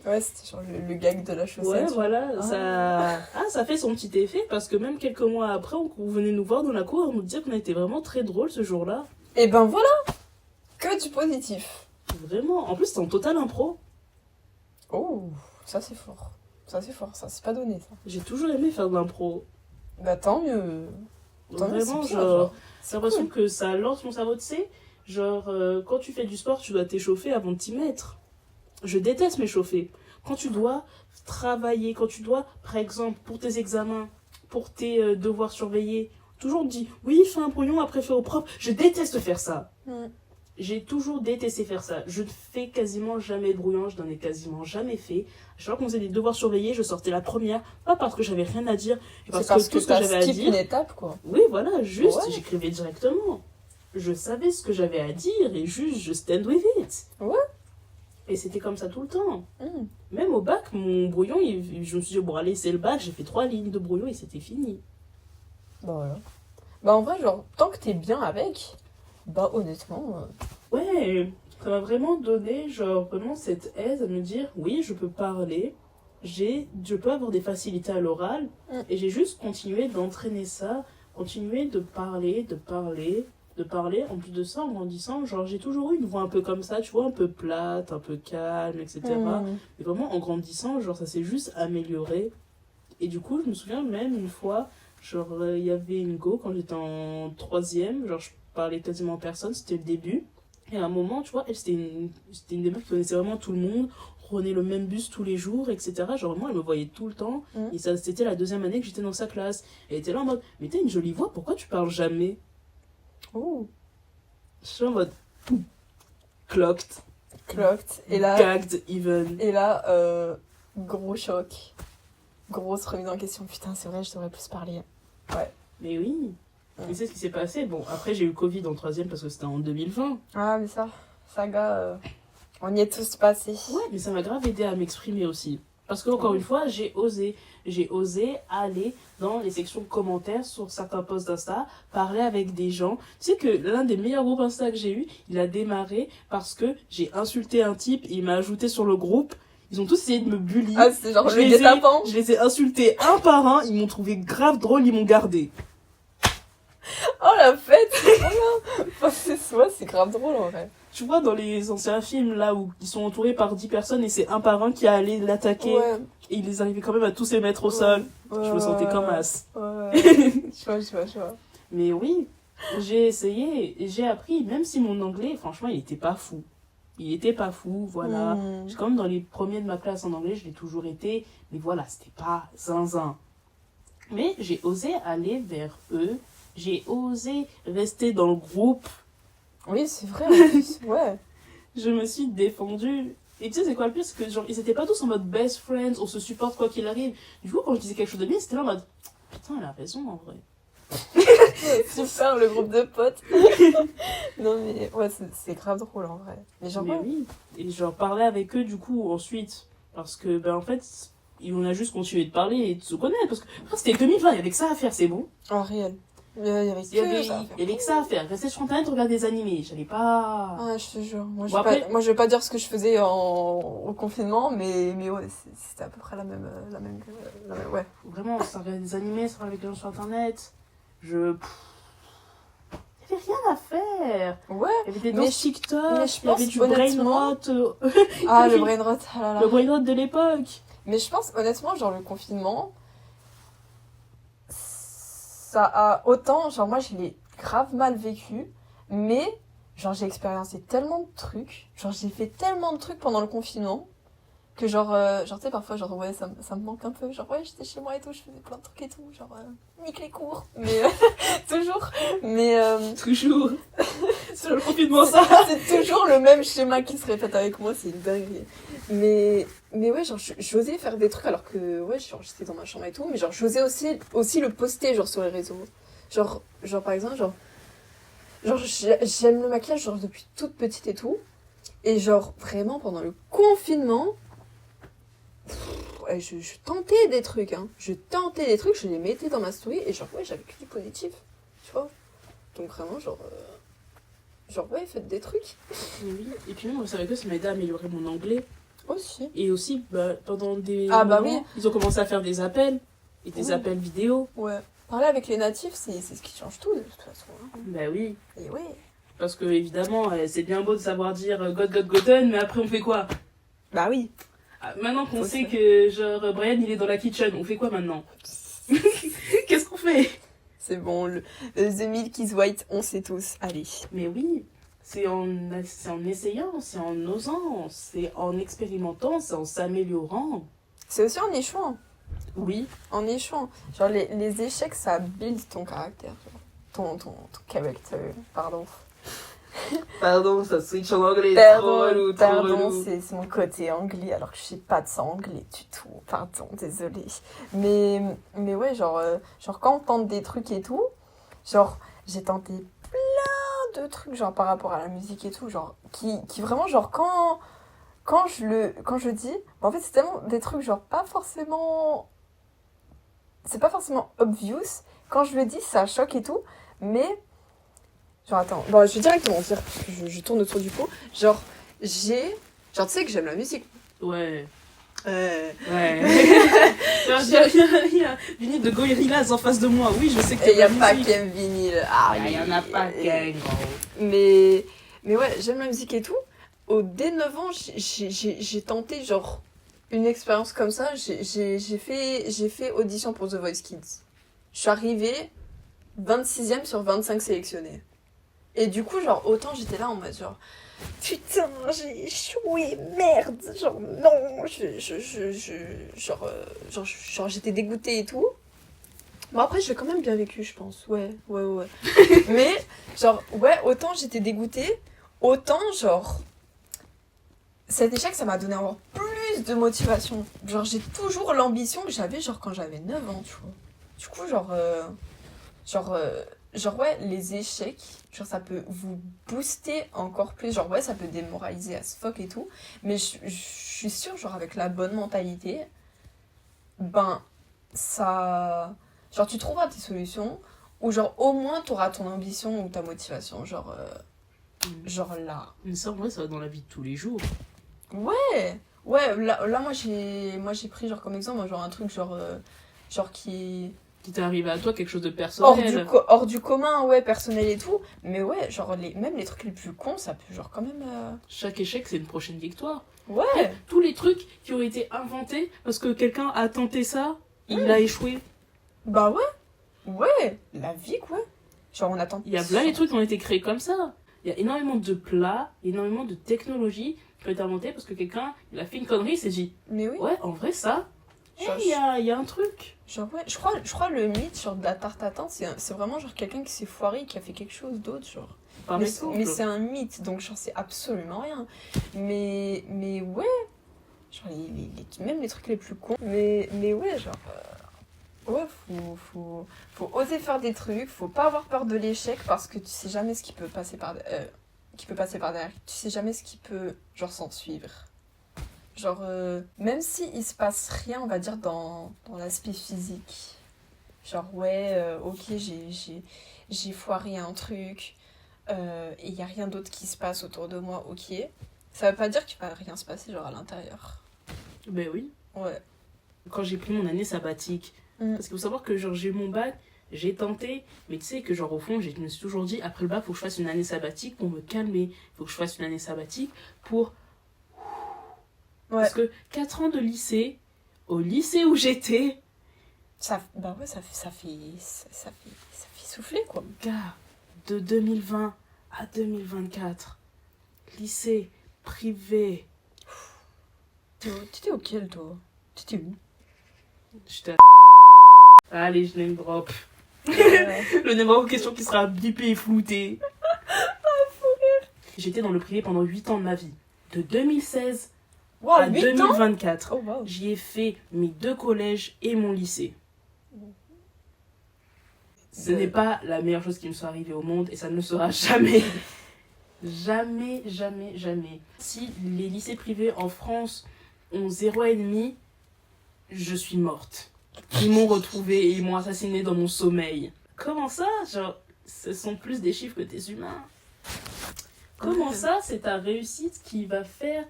Ouais, c'était genre le gag de la chaussette. Ouais, voilà, Ah. ça fait son petit effet parce que même quelques mois après, vous venez nous voir dans la cour et nous dire qu'on a été vraiment très drôle ce jour-là. Et ben voilà. Que du positif. Vraiment. En plus, c'était en total impro. Oh. Ça, c'est fort. Ça, c'est pas donné, ça. J'ai toujours aimé faire de l'impro. Bah, tant mieux. Tant mieux, Vraiment, c'est bien, genre, C'est j'ai l'impression cool. que ça lance mon cerveau, tu sais. Genre, quand tu fais du sport, tu dois t'échauffer avant de t'y mettre. Je déteste m'échauffer. Quand tu dois travailler, quand tu dois, par exemple, pour tes examens, pour tes devoirs surveillés, toujours dit oui, fais un brouillon, après fais au propre. Je déteste faire ça. Mm. J'ai toujours détesté faire ça. Je ne fais quasiment jamais de brouillon, je n'en ai quasiment jamais fait. À chaque fois qu'on faisait des devoirs surveillés, je sortais la première, pas parce que j'avais rien à dire, mais C'est parce que tout ce que t'as j'avais à skip dire. une étape, quoi. Oui, voilà, juste, Ouais. j'écrivais directement. Je savais ce que j'avais à dire et juste, je stand with it. Ouais. Et c'était comme ça tout le temps. Mm. Même au bac, mon brouillon, je me suis dit, bon, allez, c'est le bac, j'ai fait 3 lignes de brouillon et c'était fini. Bah, voilà. Bah, en vrai, genre, tant que t'es bien avec, bah, honnêtement. Ouais, ça m'a vraiment donné, genre, vraiment cette aise à me dire, oui, je peux parler, je peux avoir des facilités à l'oral, Mm. et j'ai juste continué d'entraîner ça, continué de parler, de parler. En plus de ça, en grandissant, genre, j'ai toujours eu une voix un peu comme ça, tu vois, un peu plate, un peu calme, etc. Mm. Et vraiment, en grandissant, genre, ça s'est juste amélioré. Et du coup, je me souviens même une fois, genre, il y avait une go quand j'étais en 3e, genre, je parlais quasiment à personne, c'était le début. Et à un moment, tu vois, elle, c'était une des meufs qui connaissait vraiment tout le monde, prenait le même bus tous les jours, etc. Genre, vraiment, elle me voyait tout le temps. Mm. Et ça, c'était la 2e année que j'étais dans sa classe. Elle était là en mode, mais t'as une jolie voix, pourquoi tu parles jamais? Oh. Je suis en mode, clocked, Clocked. Et là, gagged even. gros choc. Grosse remise en question. Putain, c'est vrai, je devrais plus parler. Mais oui. Mais c'est ce qui s'est passé. Bon, après, j'ai eu Covid en 3e parce que c'était en 2020. Ah, mais ça, saga, on y est tous passés. Ouais, mais ça m'a grave aidé à m'exprimer aussi. Parce que, encore une fois, j'ai osé aller dans les sections commentaires sur certains posts d'Insta, parler avec des gens. Tu sais que l'un des meilleurs groupes Insta que j'ai eu, il a démarré parce que j'ai insulté un type et il m'a ajouté sur le groupe. Ils ont tous essayé de me bully. Ah, c'est genre Je le les ai- guet-apens. Je les ai insultés un par un, ils m'ont trouvé grave drôle, ils m'ont gardé. Oh, la fête, c'est trop bien. Enfin, c'est grave drôle, en vrai. Tu vois, dans les anciens films, là, où ils sont entourés par 10 personnes et c'est un par un qui a allé l'attaquer, Ouais. et ils arrivaient quand même à tous les mettre au sol. Je me sentais comme as. Ouais. Je vois. Mais oui, j'ai essayé, et j'ai appris, même si mon anglais, franchement, il était pas fou. Il était pas fou, voilà. Hmm. Comme dans les premiers de ma classe en anglais, je l'ai toujours été, mais voilà, c'était pas zinzin. Mais j'ai osé aller vers eux, j'ai osé rester dans le groupe, Oui, c'est vrai, en plus. Ouais. je me suis défendue. Et tu sais, c'est quoi le pire, c'est que genre, ils étaient pas tous en mode best friends, on se supporte quoi qu'il arrive. Du coup, quand je disais quelque chose de bien, c'était là en mode, putain, elle a raison en vrai. Super, le groupe de potes. Non, mais ouais, c'est grave drôle en vrai. Mais genre, Mais ouais. oui, et genre parlais avec eux du coup ensuite, parce que ben en fait, on a juste continué de parler et de se connaître, parce que après, c'était 2020, il y avait que ça à faire, c'est bon. En réel. Il y avait Il y avait, que ça à faire. il y avait que ça à faire, rester sur internet, regarder des animés, j'allais pas... Ah, je te jure. Moi, Bon, après- moi, je vais pas dire ce que je faisais au confinement, mais ouais, c'était à peu près la même, ouais. Vraiment, ça regardait des animés, ça regardait des gens sur internet, il y avait rien à faire. Ouais. Il y avait des Mais danses TikTok, mais je il y avait pense, du brain honnêtement- rot, Ah, le brain rot, ah là là. le brain rot de l'époque. Mais je pense, honnêtement, genre, le confinement, ça a autant, genre, moi, je l'ai grave mal vécu, mais, genre, j'ai expériencé tellement de trucs, genre, j'ai fait tellement de trucs pendant le confinement, que genre, tu sais, parfois, genre, ouais, ça me manque un peu, genre, ouais, j'étais chez moi et tout, je faisais plein de trucs et tout, genre, nique les cours, mais, toujours, mais, Toujours. Sur le confinement, ça. c'est toujours le même schéma qui se répète avec moi, c'est une dinguerie. Mais ouais, genre, j'osais faire des trucs alors que, ouais, genre, j'étais dans ma chambre et tout, mais genre, j'osais aussi le poster, genre, sur les réseaux. Genre par exemple, genre j'aime le maquillage, genre, depuis toute petite et tout. Et genre, vraiment, pendant le confinement, ouais, je tentais des trucs, hein. Je tentais des trucs, je les mettais dans ma story, et genre, ouais, j'avais que du positif, tu vois. Donc vraiment, genre, ouais, faites des trucs. Oui. Et puis même, vous savez que ça m'a aidé à améliorer mon anglais. Aussi. Et aussi, bah, pendant des Ah, bah moments, oui. ils ont commencé à faire des appels. Et des Oui. appels vidéo. Ouais. Parler avec les natifs, c'est ce qui change tout, de toute façon. Hein. Bah oui. Et ouais. Parce que, évidemment, c'est bien beau de savoir dire Gotten, mais après, on fait quoi? Bah oui. Ah, maintenant qu'on Faut sait se- que, genre, Brian, il est dans la kitchen, on fait quoi maintenant? Qu'est-ce qu'on fait? C'est bon, le The Milk is White, on sait tous. Allez. Mais oui, c'est en essayant, c'est en osant, c'est en expérimentant, c'est en s'améliorant. C'est aussi en échouant. Oui. En échouant. Genre, les échecs, ça build ton caractère. Genre. Ton character, pardon. Pardon, ça switch en anglais. Pardon, c'est mon côté anglais, alors que je sais pas de ça anglais du tout. Pardon, désolée. Mais ouais, genre quand on tente des trucs et tout, genre, j'ai tenté plein de trucs, genre, par rapport à la musique et tout, genre, qui vraiment, genre, quand je dis, en fait, c'est tellement des trucs, genre, c'est pas forcément obvious. Quand je le dis, ça choque et tout, mais... Genre, attends, bon, je vais directement dire, parce que je tourne autour du pot. Genre, tu sais que j'aime la musique. Ouais. Ouais. Ouais. Il y a Vinny de Gorillaz en face de moi. Oui, je sais que Et il y a la pas musique. qu'un vinyle. Ah, Il y en a pas qu'un, gros. Mais ouais, j'aime la musique et tout. Dès 9 ans, j'ai tenté, genre, une expérience comme ça. J'ai fait audition pour The Voice Kids. Je suis arrivée 26e sur 25 sélectionnés. Et du coup, genre, autant j'étais là en mode genre, putain, j'ai échoué, merde, genre, non, genre, j'étais dégoûtée et tout. Bon, après, j'ai quand même bien vécu, je pense, ouais. Mais, genre, ouais, autant j'étais dégoûtée, autant, genre, cet échec, ça m'a donné encore plus de motivation. Genre, j'ai toujours l'ambition que j'avais, genre, quand j'avais 9 ans, tu vois. Du coup, genre, ouais, les échecs, genre, ça peut vous booster encore plus. Genre, ouais, ça peut démoraliser as fuck et tout. Mais je suis sûre, genre, avec la bonne mentalité, ben, ça... Genre, tu trouveras tes solutions, ou genre, au moins, t'auras ton ambition ou ta motivation. Genre là. Mais ça, en vrai, ça va dans la vie de tous les jours. Ouais, là moi, j'ai pris, genre, comme exemple, genre, un truc, genre qui... Qui t'est arrivé à toi, quelque chose de personnel. hors du commun, ouais, personnel et tout. Mais ouais, genre, même les trucs les plus cons, ça peut, genre, quand même... Chaque échec, c'est une prochaine victoire. Ouais, Tous les trucs qui ont été inventés parce que quelqu'un a tenté ça, il Ouais. a échoué. bah ouais. Ouais, la vie, quoi. Genre, on attend... Il y a plein de trucs qui ont été créés comme ça. Il y a énormément de plats, énormément de technologies qui ont été inventées parce que quelqu'un, il a fait une connerie, il s'est dit, Mais oui. ouais, en vrai, ça, Genre, il y a un truc. genre, ouais, je crois le mythe, genre, de la tarte à thym, c'est vraiment, genre, quelqu'un qui s'est foiré et qui a fait quelque chose d'autre, genre. Par Mais exemple. c'est un mythe, donc, genre, c'est absolument rien. Mais ouais, genre, même les trucs les plus cons. Mais ouais, genre... Ouais, faut oser faire des trucs, faut pas avoir peur de l'échec parce que tu sais jamais ce qui peut passer par derrière. Tu sais jamais ce qui peut, genre, s'en suivre. Genre, même si il se passe rien, on va dire, dans l'aspect physique. Genre, ouais, ok, j'ai foiré un truc, et il y a rien d'autre qui se passe autour de moi, ok. Ça veut pas dire qu'il va rien se passer, genre, à l'intérieur. Ben oui. Ouais. Quand j'ai pris mon année sabbatique, parce qu'il faut savoir que genre j'ai eu mon bac, j'ai tenté, mais tu sais que genre au fond, je me suis toujours dit, après le bac, faut que je fasse une année sabbatique pour me calmer. Faut que je fasse une année sabbatique pour... Ouais. Parce que 4 ans de lycée, au lycée où j'étais, Bah ouais, ça fait souffler, quoi. gars, de 2020 à 2024, lycée privé, T'étais auquel, toi? T'étais où? j'étais à... Allez, je name drop. Ouais. Le name drop en question qui sera bipé et flouté. J'étais dans le privé pendant 8 ans de ma vie. De 2016 Wow, à 8 ans? 2024. Oh, wow. J'y ai fait mes 2 collèges et mon lycée. Ce n'est pas la meilleure chose qui me soit arrivée au monde et ça ne le sera jamais. Jamais, jamais, jamais. Si les lycées privés en France ont 0,5, je suis morte. Ils m'ont retrouvée et ils m'ont assassinée dans mon sommeil. Comment ça? Genre, ce sont plus des chiffres que des humains. Comment ça, c'est ta réussite qui va faire...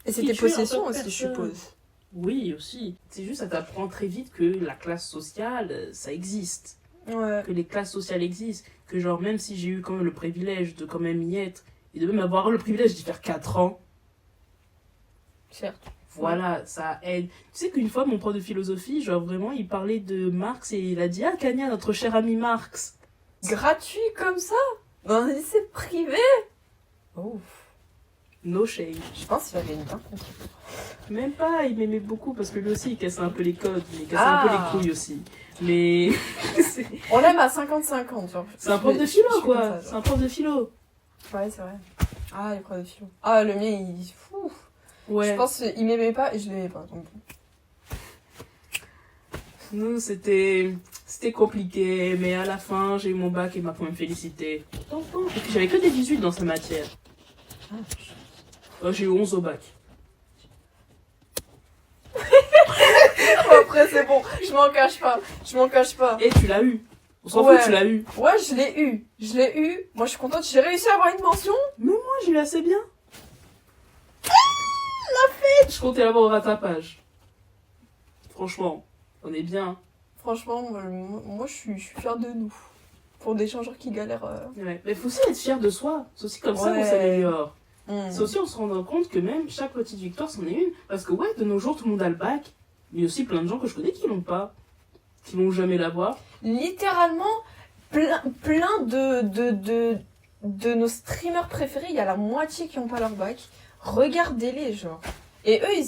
Et qui c'était tue en possession tant que aussi, je personne. suppose. Oui, aussi. C'est juste, ça t'apprend très vite que la classe sociale, ça existe. Ouais. Que les classes sociales existent. Que genre, même si j'ai eu quand même le privilège de quand même y être, et de même avoir le privilège d'y faire 4 ans, Certes. voilà, ça aide. Tu sais qu'une fois, mon prof de philosophie, genre vraiment, il parlait de Marx et il a dit « Ah, Kanya, notre cher ami Marx !» Gratuit comme ça? Dans un lycée privé? Oh. No shame. Je pense qu'il avait une dent. Même pas, il m'aimait beaucoup parce que lui aussi, il cassait un peu les codes, mais il cassait un peu les couilles aussi. Mais c'est On l'aime à 50-50, genre. un prof de philo, Je suis quoi. comme ça, C'est genre. un prof de philo. Ouais, c'est vrai. Ah, les profs de philo. Ah, le mien, il... Fou. Ouais. Je pense qu'il m'aimait pas et je l'aimais pas. Donc... Nous, c'était compliqué, mais à la fin, j'ai eu mon bac et ma pouvait me féliciter. Et puis j'avais que des 18 dans cette matière. J'ai eu 11 au bac. Après, c'est bon. Je m'en cache pas. Je m'en cache pas. Et tu l'as eu. On s'en Ouais. fout, tu l'as eu. Ouais, je l'ai eu. Je l'ai eu. Moi, je suis contente. J'ai réussi à avoir une mention. Moi, j'ai eu assez bien. Je comptais l'avoir au rattrapage. Franchement, on est bien. Franchement, moi je suis fière de nous. Pour des gens genre qui galèrent. Ouais. Mais faut aussi être fier de soi. C'est aussi comme ça qu'on Ouais. s'améliore. Hmm. C'est aussi on se rend compte que même chaque petite victoire, c'en est une. Parce que ouais, de nos jours, tout le monde a le bac. Mais il y a aussi plein de gens que je connais qui l'ont pas. Qui vont jamais l'avoir. Littéralement, plein de nos streamers préférés, il y a la moitié qui n'ont pas leur bac. Regardez-les, genre. Et eux,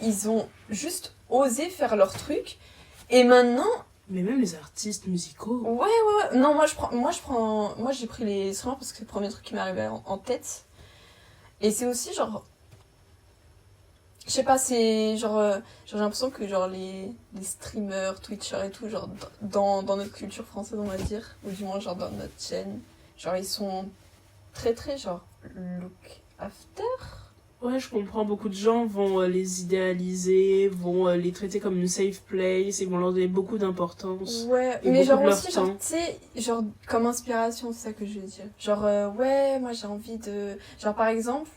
ils ont juste osé faire leur truc. Et maintenant, Mais même les artistes musicaux. ouais. Non, moi j'ai pris les streamers parce que c'est le premier truc qui m'est arrivé en tête. Et c'est aussi genre, je sais pas, c'est genre, j'ai l'impression que genre les streamers, Twitchers et tout, genre dans notre culture française, on va dire, ou du moins genre dans notre chaîne, genre ils sont très très genre look after. Ouais, je comprends. Beaucoup de gens vont les idéaliser, vont les traiter comme une safe place et vont leur donner beaucoup d'importance. Ouais, Et mais beaucoup genre de leur aussi, genre, temps. tu sais, genre, comme inspiration, c'est ça que je veux dire. Genre, ouais, moi j'ai envie de... Genre, par exemple,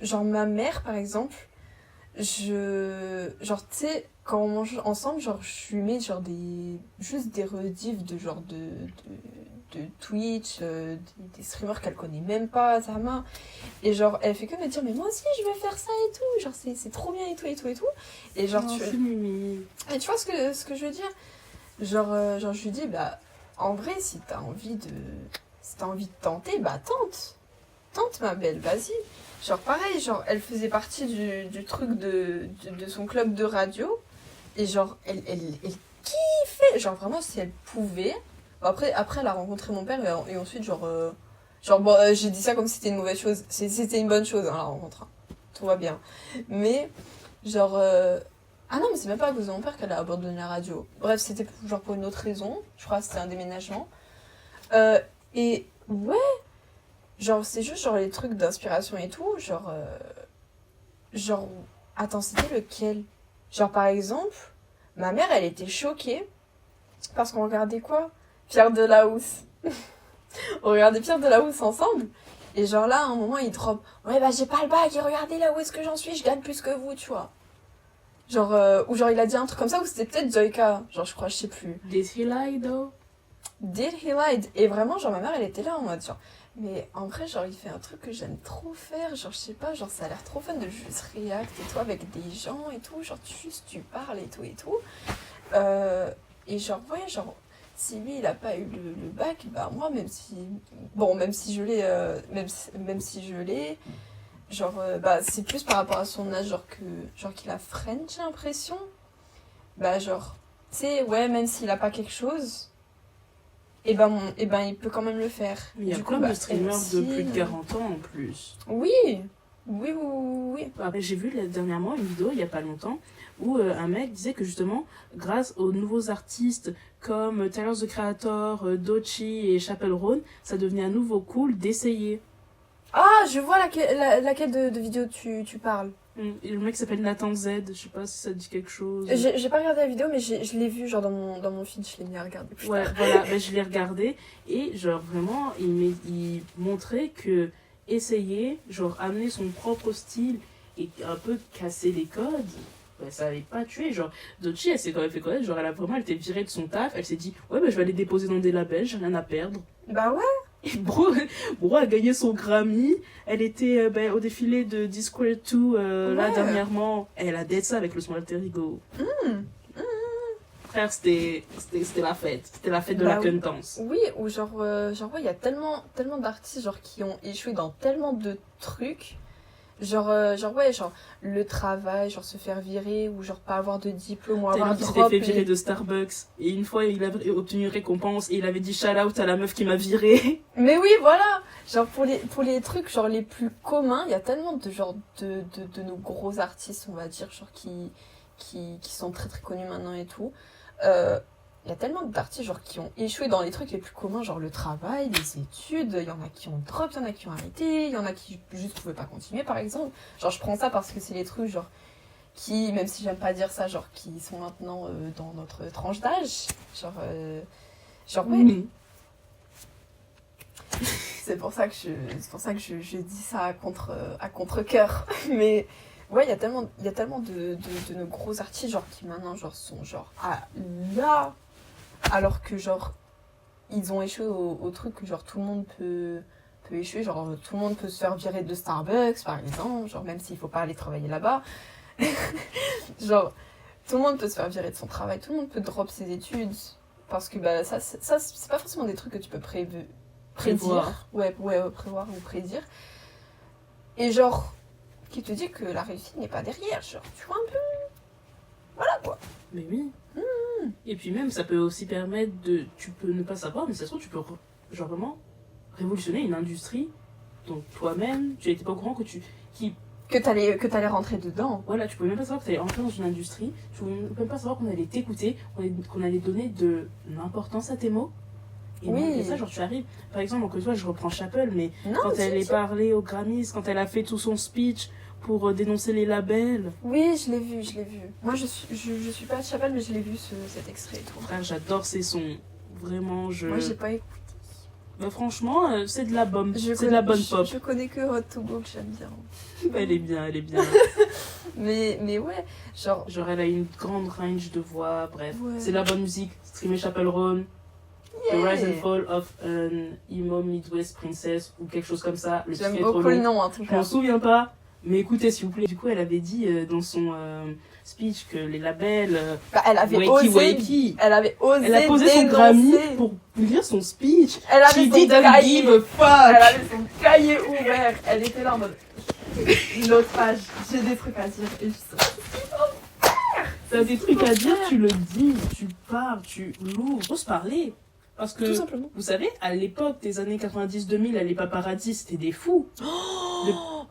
genre, ma mère, par exemple, genre, tu sais, quand on mange ensemble, genre, je lui mets, genre, juste des rediffs de, genre, de Twitch, des streamers qu'elle connaît même pas, sa main. Et genre, elle fait que me dire, mais moi aussi, je vais faire ça et tout. Genre, c'est trop bien et tout. Et genre, Oh, c'est Mimi. et tu vois ce que je veux dire? Genre, je lui dis, bah, en vrai, si t'as envie de tenter, bah, tente. Tente, ma belle, vas-y. Genre, pareil, genre, elle faisait partie du truc de son club de radio. Et genre, elle kiffait. Genre, vraiment, si elle pouvait. Bon, après, elle a rencontré mon père et ensuite, bon, j'ai dit ça comme si c'était une mauvaise chose. C'était une bonne chose, hein, la rencontre. Hein. Tout va bien. Mais, genre... Ah non, mais c'est même pas à cause de mon père qu'elle a abandonné la radio. Bref, c'était genre pour une autre raison. Je crois que c'était un déménagement. Et ouais, genre, c'est juste genre les trucs d'inspiration et tout. Genre, attends, c'était lequel? Genre, par exemple, ma mère, elle était choquée parce qu'on regardait quoi? Pierre Delahousse. On regardait Pierre Delahousse ensemble. Et genre là, à un moment, il drop. Ouais, bah j'ai pas le bac et regardez là où est-ce que j'en suis, je gagne plus que vous, tu vois. Genre, ou genre il a dit un truc comme ça, ou c'était peut-être Joyka. Genre, je crois, je sais plus. Did he lie, though? Did he lied? Et vraiment, genre, ma mère, elle était là en mode, genre, mais en vrai, genre, il fait un truc que j'aime trop faire. Genre, je sais pas, genre, ça a l'air trop fun de juste react et tout avec des gens et tout. Genre, tu parles et tout et tout. Et genre, ouais, genre, si lui, il a pas eu le bac, bah, moi, même si. Bon, même si je l'ai. Même si je l'ai. Genre, bah, c'est plus par rapport à son âge, genre qu'il a French, j'ai l'impression. Bah, genre, tu sais, ouais, même s'il a pas quelque chose. Et ben, il peut quand même le faire. Il y a Du plein coup, bah, de streamers de plus de MC, 40 ans en plus. Oui, oui, oui, oui. Après, j'ai vu dernièrement une vidéo, il n'y a pas longtemps, où un mec disait que justement, grâce aux nouveaux artistes comme Tyler, the Creator, Doechii et Chappell Roan, ça devenait à nouveau cool d'essayer. Ah, je vois laquelle de vidéo tu parles. Et le mec s'appelle Nathan Z, je sais pas si ça dit quelque chose. J'ai pas regardé la vidéo, mais je l'ai vue genre dans mon feed, je l'ai mis à regarder plus Ouais, tard. voilà, ben, je l'ai regardé et genre vraiment, il montrait que essayer, genre amener son propre style et un peu casser les codes, ben, ça allait pas tuer. Genre, Doechii, elle s'est quand même fait connaître, genre elle était virée de son taf, elle s'est dit, ouais, ben je vais aller déposer dans des labels, j'ai rien à perdre. Bah ouais. Et bro a gagné son Grammy, elle était ben, au défilé de Discord 2 là Ouais. dernièrement, elle a dead ça avec le Small Alter Ego. Frère, c'était la fête de Bah la oui. quintance. Oui, ou genre ouais, il y a tellement d'artistes genre qui ont échoué dans tellement de trucs. Genre ouais, genre le travail, genre se faire virer, ou genre pas avoir de diplôme, ou avoir Taylor qui s'était drop fait virer de Starbucks. Et une fois, il avait obtenu une récompense et il avait dit shout out à la meuf qui m'a viré. Mais oui, voilà. Genre pour les trucs genre les plus communs, il y a tellement de genre de nos gros artistes, on va dire, genre qui sont très très connus maintenant et tout. Il y a tellement d'artistes genre qui ont échoué dans les trucs les plus communs, genre le travail, les études. Il y en a qui ont drop, il y en a qui ont arrêté, il y en a qui juste pouvaient pas continuer, par exemple. Genre je prends ça parce que c'est les trucs genre qui, même si j'aime pas dire ça, genre qui sont maintenant dans notre tranche d'âge. Genre ouais. Oui. C'est pour ça que je dis ça à contre-cœur. Mais ouais, il y a tellement de nos gros artistes genre qui maintenant genre sont genre là, alors que genre ils ont échoué au truc que genre tout le monde peut échouer, genre tout le monde peut se faire virer de Starbucks par exemple, genre même s'il faut pas aller travailler là-bas. Genre tout le monde peut se faire virer de son travail, tout le monde peut drop ses études parce que bah ça c'est pas forcément des trucs que tu peux prédire. Ouais, prévoir ou prédire. Et genre, qui te dit que la réussite n'est pas derrière, genre, tu vois un peu. Voilà quoi. Mais oui. Et puis même, ça peut aussi permettre de... Tu peux ne pas savoir, mais ça se trouve, tu peux genre vraiment révolutionner une industrie dont toi-même, tu n'étais pas au courant que Que t'allais rentrer dedans. Voilà, tu pouvais même pas savoir que tu allais entrer dans une industrie, tu pouvais même pas savoir qu'on allait t'écouter, qu'on allait donner de l'importance à tes mots. Et Oui. malgré ça, genre tu arrives, par exemple, encore une fois, je reprends Chappell, mais Non, quand si, elle est si. parlée aux Grammys, quand elle a fait tout son speech pour dénoncer les labels, Oui, je l'ai vu. Moi, je suis pas de Chappelle, mais je l'ai vu cet extrait et tout. frère, j'adore ces sons. Vraiment, Moi, j'ai pas écouté. Bah, franchement, c'est de la bonne, c'est de la bonne pop. Je connais que Hot to Go que j'aime bien. Elle est bien, elle est bien. Mais ouais, genre. Genre, elle a une grande range de voix, bref. Ouais. C'est de la bonne musique. Streamer Chappell Roan, The Rise and Fall of an Emo Midwest Princess, ou quelque chose comme ça. Le J'aime titre est trop beaucoup le long. nom en tout Je cas. m'en souviens pas, Mais écoutez, s'il vous plaît, du coup, elle avait dit dans son speech que les labels Bah, elle avait wakey. Elle avait osé Elle a posé son dénoncer. Grammy pour lire son speech. Elle avait She son didn't cahier. give a Elle fuck. avait son cahier ouvert. Elle était là en mode... L'autre page, j'ai des trucs à dire. Et je sais T'as des trucs à dire, tu le dis, tu parles, tu l'ouvres. Faut se parler. Parce que, tout simplement. vous savez, à l'époque des années 90-2000, les paparazzis, c'était des fous.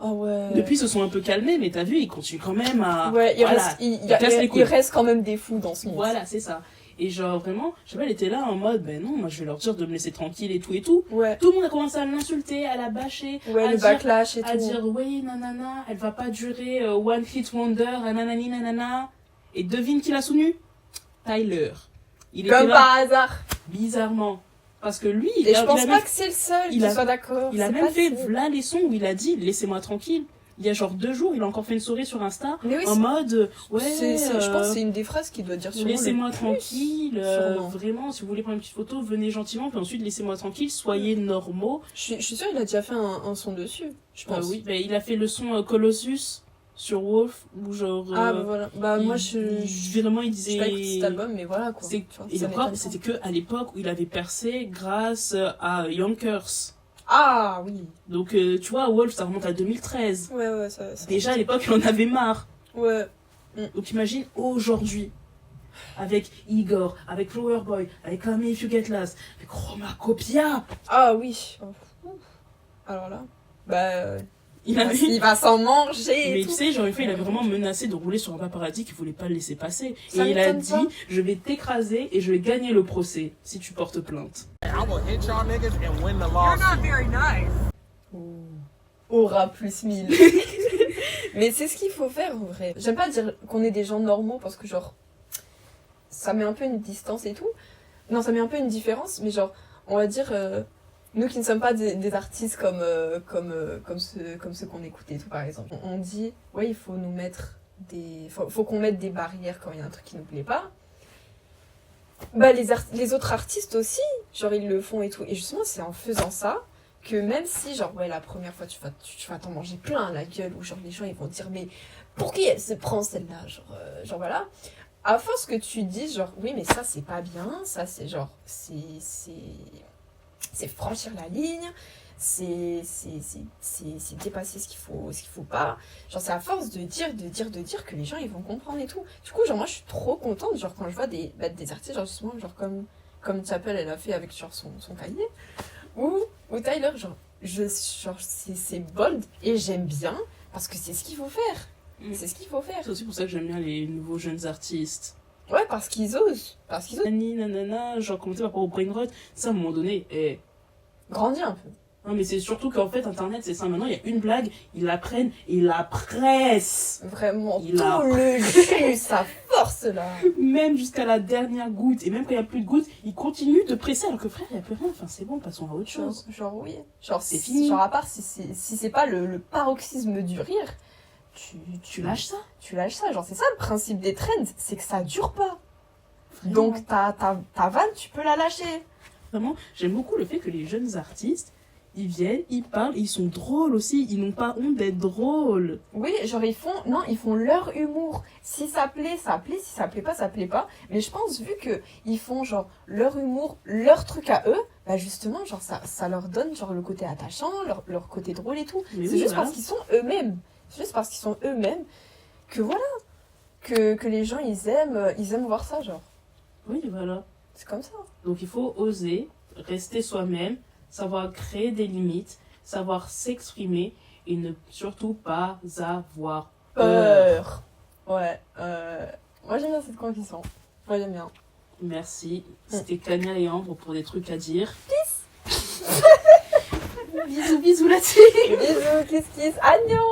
Oh ouais. Depuis, ils se sont un peu calmés, mais t'as vu, ils continuent quand même à... Ouais, voilà, il reste quand même des fous dans ce monde. Voilà, c'est ça. Et genre, vraiment, je sais pas, elle était là en mode, ben non, moi je vais leur dire de me laisser tranquille et tout et tout. Ouais. Tout le monde a commencé à l'insulter, à la bâcher, Ouais, à le backlash et à tout. dire, oui, nanana, elle va pas durer one hit wonder, nanani, nanana. Et devine qui l'a soutenu? Tyler. Il était Comme là, par hasard. bizarrement. Parce que lui, Et je pense a pas même, que c'est le seul il qui a- soit d'accord. il a C'est même pas fait seul. là les sons où il a dit, laissez-moi tranquille. Il y a genre 2 jours, il a encore fait une story sur Insta, Mais oui, en mode, ouais, je pense que c'est une des phrases qu'il doit dire sur laissez-moi tranquille, sûrement. vraiment, si vous voulez prendre une petite photo, venez gentiment, puis ensuite laissez-moi tranquille, soyez normaux. Je suis sûre qu'il a déjà fait un son dessus. Je pense. Oui, bah, il a fait le son Colossus sur Wolf, où genre... Ah, bah voilà. Bah, moi, Vraiment, il j'ai disait... pas écouté cet album, mais voilà quoi. C'est- Tu vois, Et ça encore, m'étonne c'était pas. que à l'époque où il avait percé grâce à Yonkers. Ah oui. Donc, tu vois, Wolf, ça remonte à 2013. Ouais, ça. Déjà, à l'époque, il en avait marre. Ouais. Donc, imagine aujourd'hui, avec Igor, avec Flower Boy, avec Call Me If You Get Lost, avec Chromacopia. Ah oui. Alors là. Bah. Il avait... Il va s'en manger. Mais Et tu tout. sais, genre, une fois, il avait vraiment menacé de rouler sur un paparazzi qui voulait pas le laisser passer. Ça et il a m'étonne dit, pas. je vais t'écraser et je vais gagner le procès si tu portes plainte. I will hit y'all niggas and win the lawsuit. Aura plus 1000. Mais c'est ce qu'il faut faire en vrai. J'aime pas dire qu'on est des gens normaux parce que genre ça met un peu une distance et tout. Non, ça met un peu une différence, mais genre on va dire nous qui ne sommes pas des artistes comme ceux qu'on écoute et tout par exemple. On dit ouais, il faut nous mettre faut qu'on mette des barrières quand il y a un truc qui nous plaît pas. Bah les autres artistes aussi, genre ils le font et tout. Et justement, c'est en faisant ça que même si, genre, ouais, la première fois, tu vas t'en manger plein la gueule, ou genre, les gens, ils vont dire, mais pour qui elle se prend celle-là, genre, voilà. À force que tu dises, genre, oui, mais ça, c'est pas bien, ça, c'est genre, c'est franchir la ligne, c'est dépasser ce qu'il faut pas. Genre, c'est à force de dire que les gens, ils vont comprendre et tout. Du coup, genre, moi, je suis trop contente, genre, quand je vois des artistes, genre, justement, genre, comme Chapel, elle a fait avec, genre, son cahier. Ou Tyler, genre c'est bold et j'aime bien parce que c'est ce qu'il faut faire. C'est ce qu'il faut faire. C'est aussi pour ça que j'aime bien les nouveaux jeunes artistes. Ouais, parce qu'ils osent. Nani, nanana, genre commenter par rapport au brain rot, ça à un moment donné, Grandis un peu. Non, mais c'est surtout qu'en fait, Internet, c'est ça. Maintenant, il y a une blague, ils la prennent et ils la pressent. Vraiment, Il a- tout le jus, sa force là. Même jusqu'à la dernière goutte. Et même quand il n'y a plus de goutte, ils continuent de presser. Alors que frère, il n'y a plus rien. Enfin, c'est bon, passons à autre chose. Genre oui. Genre C'est fini. Genre à part si c'est pas le paroxysme du rire, Tu lâches ça. tu lâches ça. Genre c'est ça le principe des trends, c'est que ça dure pas. Vraiment. Donc ta vanne, tu peux la lâcher. Vraiment, j'aime beaucoup le fait que les jeunes artistes, ils viennent, ils parlent, ils sont drôles aussi. Ils n'ont pas honte d'être drôles. Oui, genre ils font leur humour. Si ça plaît, ça plaît. Si ça plaît pas. Mais je pense, vu que ils font genre leur humour, leur truc à eux, bah justement, genre ça leur donne genre le côté attachant, leur côté drôle et tout. Mais C'est oui, juste voilà. parce qu'ils sont eux-mêmes. C'est juste parce qu'ils sont eux-mêmes que voilà, que les gens ils aiment voir ça, genre. Oui, voilà. C'est comme ça. Donc il faut oser, rester soi-même, savoir créer des limites, savoir s'exprimer et ne surtout pas avoir peur. Ouais. Moi j'aime bien cette confiance. Moi j'aime bien. Merci. C'était Kanya et Ambre pour des trucs à dire. Bisous, bisous là-dessus. Bisous, kiss kiss, agnon.